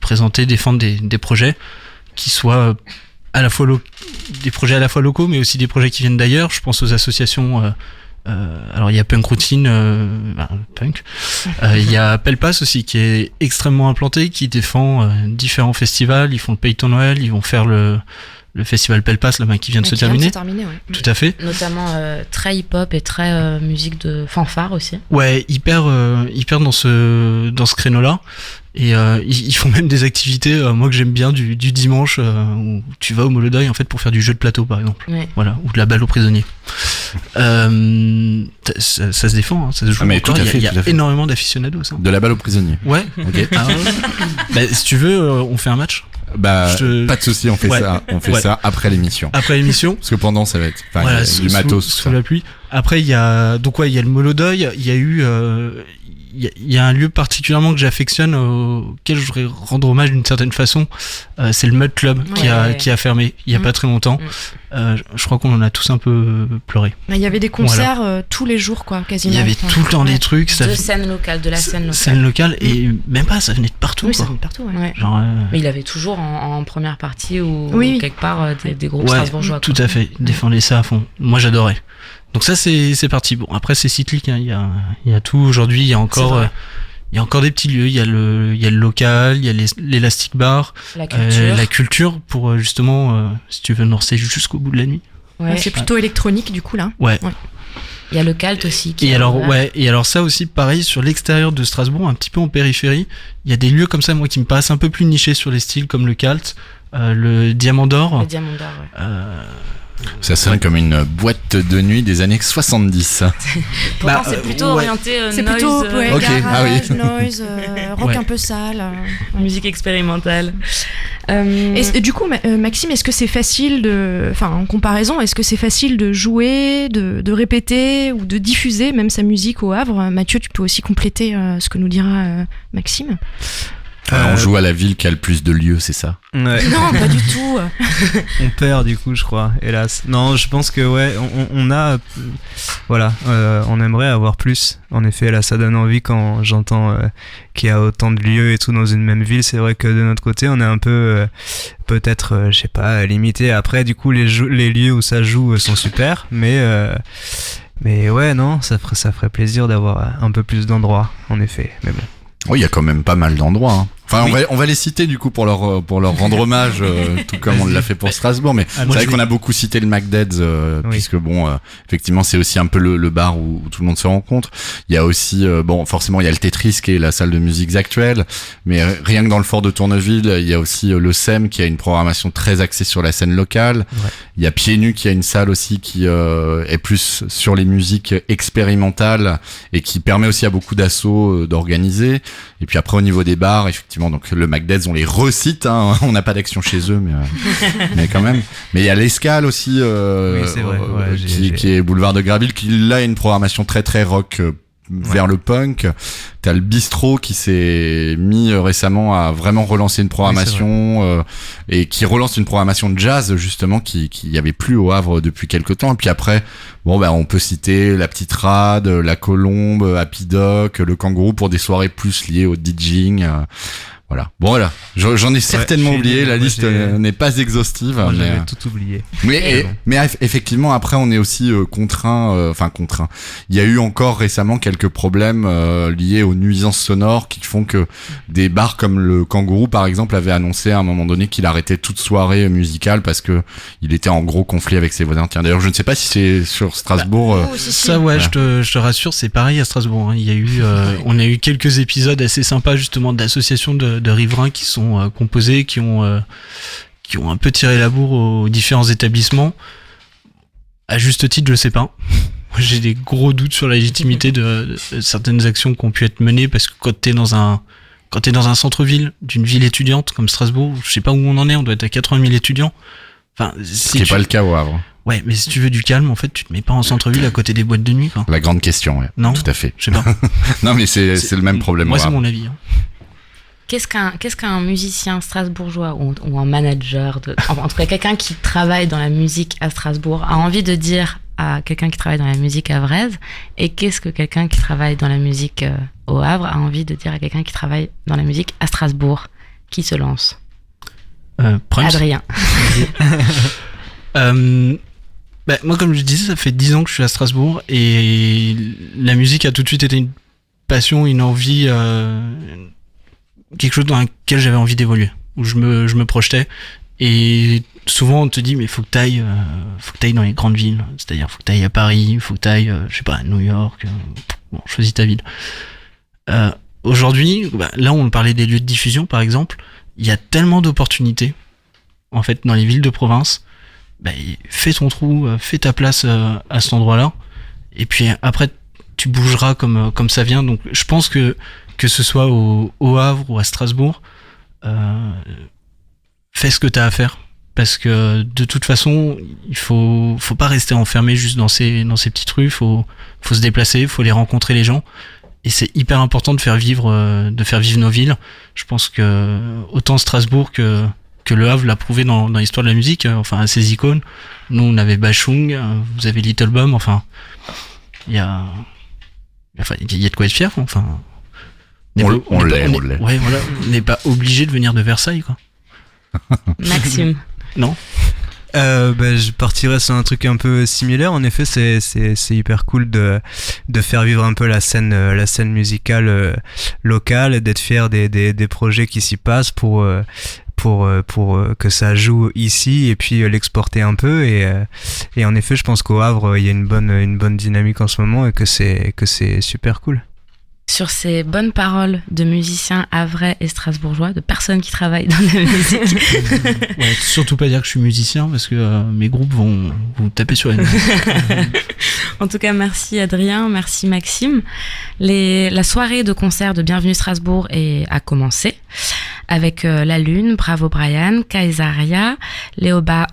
présenter, défendre des projets qui soient à la fois des projets à la fois locaux, mais aussi des projets qui viennent d'ailleurs. Je pense aux associations. Alors il y a Punk Routine, Punk. Il y a Pelpas aussi qui est extrêmement implanté, qui défend différents festivals. Ils font le Payton Noël, ils vont faire le festival Pelpas là qui vient de se terminer. Ouais. Tout à fait. Notamment très hip-hop et très musique de fanfare aussi. Ouais, hyper dans ce créneau-là. Et ils font même des activités, moi que j'aime bien, du dimanche, où tu vas au Molodeuil en fait pour faire du jeu de plateau par exemple. Ouais. Voilà, ou de la balle aux prisonniers. Ça se défend, hein, ça se joue encore. Il y a énormément d'aficionados. Hein. De la balle aux prisonniers. Ouais. Ok. Si tu veux, on fait un match. Pas de souci, on fait ça. On fait ça après l'émission. Après l'émission. Parce que pendant, ça va être voilà, du matos. Sous la pluie. Après, il y a le Molodeuil. Il y a eu, il y a un lieu particulièrement que j'affectionne, auquel je voudrais rendre hommage d'une certaine façon. C'est le Mud Club qui a fermé il y a pas très longtemps. Je crois qu'on en a tous un peu pleuré. Il y avait des concerts tous les jours, quoi, quasiment. Il y avait tout le temps des trucs. De la scène locale. Et même pas, ça venait de partout. Oui, ça venait de partout, ouais. Genre, mais il avait toujours en première partie ou quelque part des groupes strasbourgeois. Tout à fait, il défendait ça à fond. Moi, j'adorais. Donc ça, c'est parti. Bon, après, c'est cyclique, hein. Il y a tout. Aujourd'hui, il y a encore des petits lieux. Il y a le local, il y a l'élastic bar, la culture pour justement, si tu veux danser jusqu'au bout de la nuit. Ouais. C'est plutôt électronique du coup là. Ouais. Il y a le Calt aussi. Et alors ça aussi, pareil, sur l'extérieur de Strasbourg, un petit peu en périphérie, il y a des lieux comme ça, moi, qui me paraissent un peu plus nichés sur les styles, comme le Calt, le Diamant d'Or. Le Diamant d'Or, ouais. Ça sonne comme une boîte de nuit des années 70. Pourtant, c'est plutôt orienté c'est noise. Plutôt, garage, noise, rock un peu sale. Musique expérimentale. Et du coup, Maxime, est-ce que c'est facile en comparaison, est-ce que c'est facile de jouer, de répéter ou de diffuser même sa musique au Havre ? Mathieu, tu peux aussi compléter ce que nous dira Maxime. On joue à la ville qui a le plus de lieux, c'est ça? Ouais. Non, pas du tout. On perd du coup, je crois, hélas. Non, je pense que ouais, on a, voilà, on aimerait avoir plus. En effet, là, ça donne envie quand j'entends qu'il y a autant de lieux et tout dans une même ville. C'est vrai que de notre côté, on est un peu, peut-être, je sais pas, limité. Après, du coup, les lieux où ça joue sont super, mais ouais, non, ça ferait plaisir d'avoir un peu plus d'endroits, en effet. Mais bon. Oui, il y a quand même pas mal d'endroits. Hein. Enfin, oui. on va les citer du coup pour leur rendre hommage, tout comme on l'a fait pour Strasbourg. Mais c'est vrai qu'on a beaucoup cité le McDead's, puisque bon, effectivement, c'est aussi un peu le bar où tout le monde se rencontre. Il y a aussi, bon, forcément, il y a le Tetris qui est la salle de musique actuelle, mais rien que dans le fort de Tourneville, il y a aussi le SEM qui a une programmation très axée sur la scène locale. Ouais. Il y a Pieds Nus qui a une salle aussi qui est plus sur les musiques expérimentales et qui permet aussi à beaucoup d'assauts d'organiser. Et puis après, au niveau des bars, effectivement, donc le McDead's, on les recite, hein, on n'a pas d'action chez eux, mais quand même. Mais il y a l'Escale aussi, oui, c'est vrai. Ouais, qui est boulevard de Gravel, qui là a une programmation très très rock vers le punk. T'as le bistrot qui s'est mis récemment à vraiment relancer une programmation, et qui relance une programmation de jazz justement qui y avait plus au Havre depuis quelque temps. Et puis après, bon bah on peut citer la Petite Rade, la Colombe, Happy Doc, le Kangourou pour des soirées plus liées au DJing. Voilà. Bon voilà, j'en ai certainement oublié, la liste n'est pas exhaustive. Moi, j'avais tout oublié. Mais effectivement, après on est aussi contraint. Il y a eu encore récemment quelques problèmes liés aux nuisances sonores qui font que des bars comme le Kangourou par exemple avaient annoncé à un moment donné qu'il arrêtait toute soirée musicale parce que il était en gros conflit avec ses voisins. Tiens, d'ailleurs je ne sais pas si c'est sur Strasbourg. Ça ouais, voilà. je te rassure, c'est pareil à Strasbourg. Hein. Il y a eu, on a eu quelques épisodes assez sympas justement d'associations de riverains qui sont composés, qui ont un peu tiré la bourre aux différents établissements. À juste titre, je sais pas. J'ai des gros doutes sur la légitimité de certaines actions qui ont pu être menées parce que quand t'es dans un centre-ville d'une ville étudiante comme Strasbourg, je sais pas où on en est, on doit être à 80 000 étudiants. Enfin, ce qui est pas le cas au Havre. Ouais, mais si tu veux du calme, en fait, tu te mets pas en centre-ville à côté des boîtes de nuit, quoi. La grande question, ouais. Non, tout à fait. Je sais pas. Non, mais c'est le même problème. Moi, c'est mon avis. Hein. Qu'est-ce qu'un musicien strasbourgeois ou un manager, en tout cas quelqu'un qui travaille dans la musique à Strasbourg, a envie de dire à quelqu'un qui travaille dans la musique havraise, et qu'est-ce que quelqu'un qui travaille dans la musique au Havre a envie de dire à quelqu'un qui travaille dans la musique à Strasbourg? Qui se lance? Adrien. Moi, comme je disais, ça fait 10 ans que je suis à Strasbourg et la musique a tout de suite été une passion, une envie, quelque chose dans lequel j'avais envie d'évoluer, où je me projetais. Et souvent on te dit mais faut que t'ailles dans les grandes villes, c'est-à-dire faut que t'ailles à Paris, faut que t'ailles je sais pas à New York, bon, choisis ta ville. Aujourd'hui, là on parlait des lieux de diffusion par exemple, il y a tellement d'opportunités en fait dans les villes de province. Fais ton trou, fais ta place à cet endroit-là, et puis après tu bougeras comme ça vient. Donc je pense que ce soit au Havre ou à Strasbourg, fais ce que t'as à faire, parce que de toute façon il faut pas rester enfermé juste dans ces petites rues, faut se déplacer, faut aller rencontrer les gens, et c'est hyper important de faire vivre nos villes. Je pense que autant Strasbourg que le Havre l'a prouvé dans l'histoire de la musique, enfin à ses icônes. Nous on avait Bachung, vous avez Little Bomb, enfin il y a de quoi être fier, enfin. On l'est. Ouais, voilà, on n'est pas obligé de venir de Versailles, quoi. Maxime. Non. Je partirais sur un truc un peu similaire. En effet, c'est hyper cool de faire vivre un peu la scène musicale locale, d'être fier des projets qui s'y passent pour que ça joue ici et puis l'exporter un peu, et en effet je pense qu'au Havre il y a une bonne dynamique en ce moment et que c'est super cool. Sur ces bonnes paroles de musiciens havrais et strasbourgeois, de personnes qui travaillent dans la musique. Ouais, surtout pas dire que je suis musicien parce que mes groupes vont vous taper sur les mains. En tout cas, merci Adrien, merci Maxime. La soirée de concert de Bienvenue Strasbourg a commencé. avec La Lune, Bravo Brian, Kaisaria, Léopard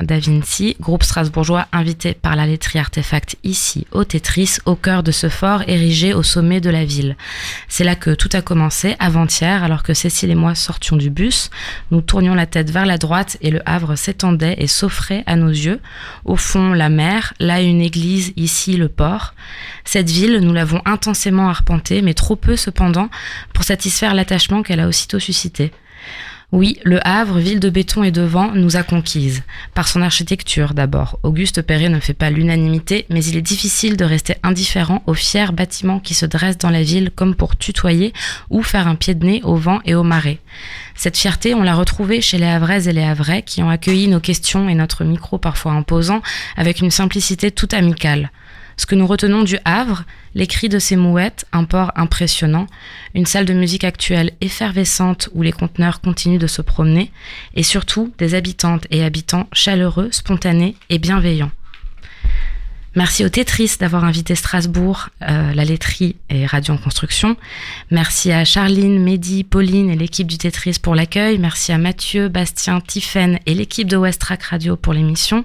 Da Vinci, groupe strasbourgeois invité par la laiterie Artefact ici au Tetris, au cœur de ce fort érigé au sommet de la ville. C'est là que tout a commencé, avant-hier, alors que Cécile et moi sortions du bus. Nous tournions la tête vers la droite et le Havre s'étendait et s'offrait à nos yeux. Au fond, la mer, là une église, ici le port. Cette ville, nous l'avons intensément arpentée, mais trop peu cependant pour satisfaire l'attachement qu'elle a aussitôt suscité. Oui, le Havre, ville de béton et de vent, nous a conquises. Par son architecture d'abord. Auguste Perret ne fait pas l'unanimité, mais il est difficile de rester indifférent aux fiers bâtiments qui se dressent dans la ville comme pour tutoyer ou faire un pied de nez au vent et aux marées. Cette fierté, on l'a retrouvée chez les Havraises et les Havrais qui ont accueilli nos questions et notre micro parfois imposant avec une simplicité toute amicale. Ce que nous retenons du Havre, les cris de ces mouettes, un port impressionnant, une salle de musique actuelle effervescente où les conteneurs continuent de se promener, et surtout des habitantes et habitants chaleureux, spontanés et bienveillants. Merci au Tetris d'avoir invité Strasbourg, la laiterie et Radio en Construction. Merci à Charline, Mehdi, Pauline et l'équipe du Tetris pour l'accueil. Merci à Mathieu, Bastien, Tiffaine et l'équipe de Westrack Radio pour l'émission.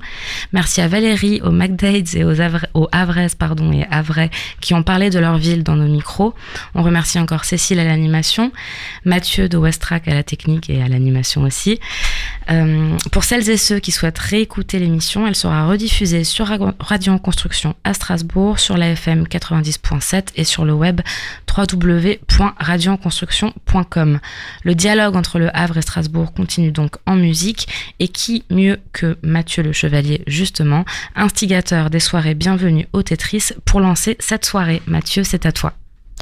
Merci à Valérie, aux McDades et aux Havraises et Havrais qui ont parlé de leur ville dans nos micros. On remercie encore Cécile à l'animation, Mathieu de Westrack à la technique et à l'animation aussi. Pour celles et ceux qui souhaitent réécouter l'émission, elle sera rediffusée sur Radio en Construction à Strasbourg, sur la FM 90.7 et sur le web www.radioenconstruction.com. Le dialogue entre le Havre et Strasbourg continue donc en musique, et qui mieux que Mathieu Le Chevalier, justement, instigateur des soirées Bienvenue au Tetris, pour lancer cette soirée. Mathieu, c'est à toi.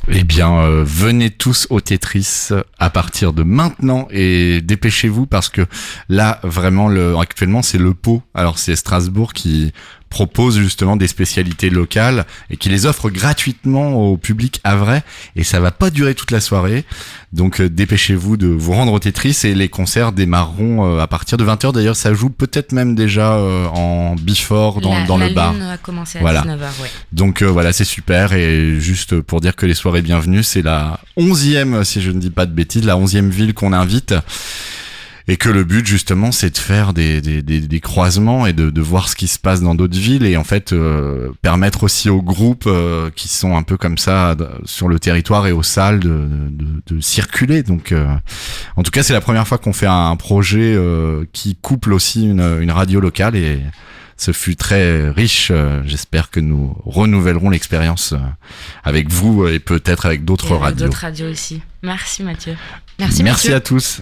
Eh bien, venez tous au Tetris à partir de maintenant et dépêchez-vous parce que là, vraiment, actuellement, c'est le pot. Alors, c'est Strasbourg qui propose justement des spécialités locales et qui les offre gratuitement au public havrais, et ça va pas durer toute la soirée. Donc, dépêchez-vous de vous rendre au Tetris, et les concerts démarreront à partir de 20h. D'ailleurs, ça joue peut-être même déjà en before dans le bar. La Lune a commencé à 19h, ouais. Donc voilà, c'est super. Et juste pour dire que les soirées Bienvenue, c'est la 11e, si je ne dis pas de bêtises, la 11e ville qu'on invite. Et que le but, justement, c'est de faire des croisements et de voir ce qui se passe dans d'autres villes, et en fait permettre aussi aux groupes qui sont un peu comme ça sur le territoire et aux salles de circuler. Donc en tout cas, c'est la première fois qu'on fait un projet qui couple aussi une radio locale, et ce fut très riche. J'espère que nous renouvellerons l'expérience avec vous et peut-être avec d'autres radios. D'autres radios aussi. Merci Mathieu. Merci à tous.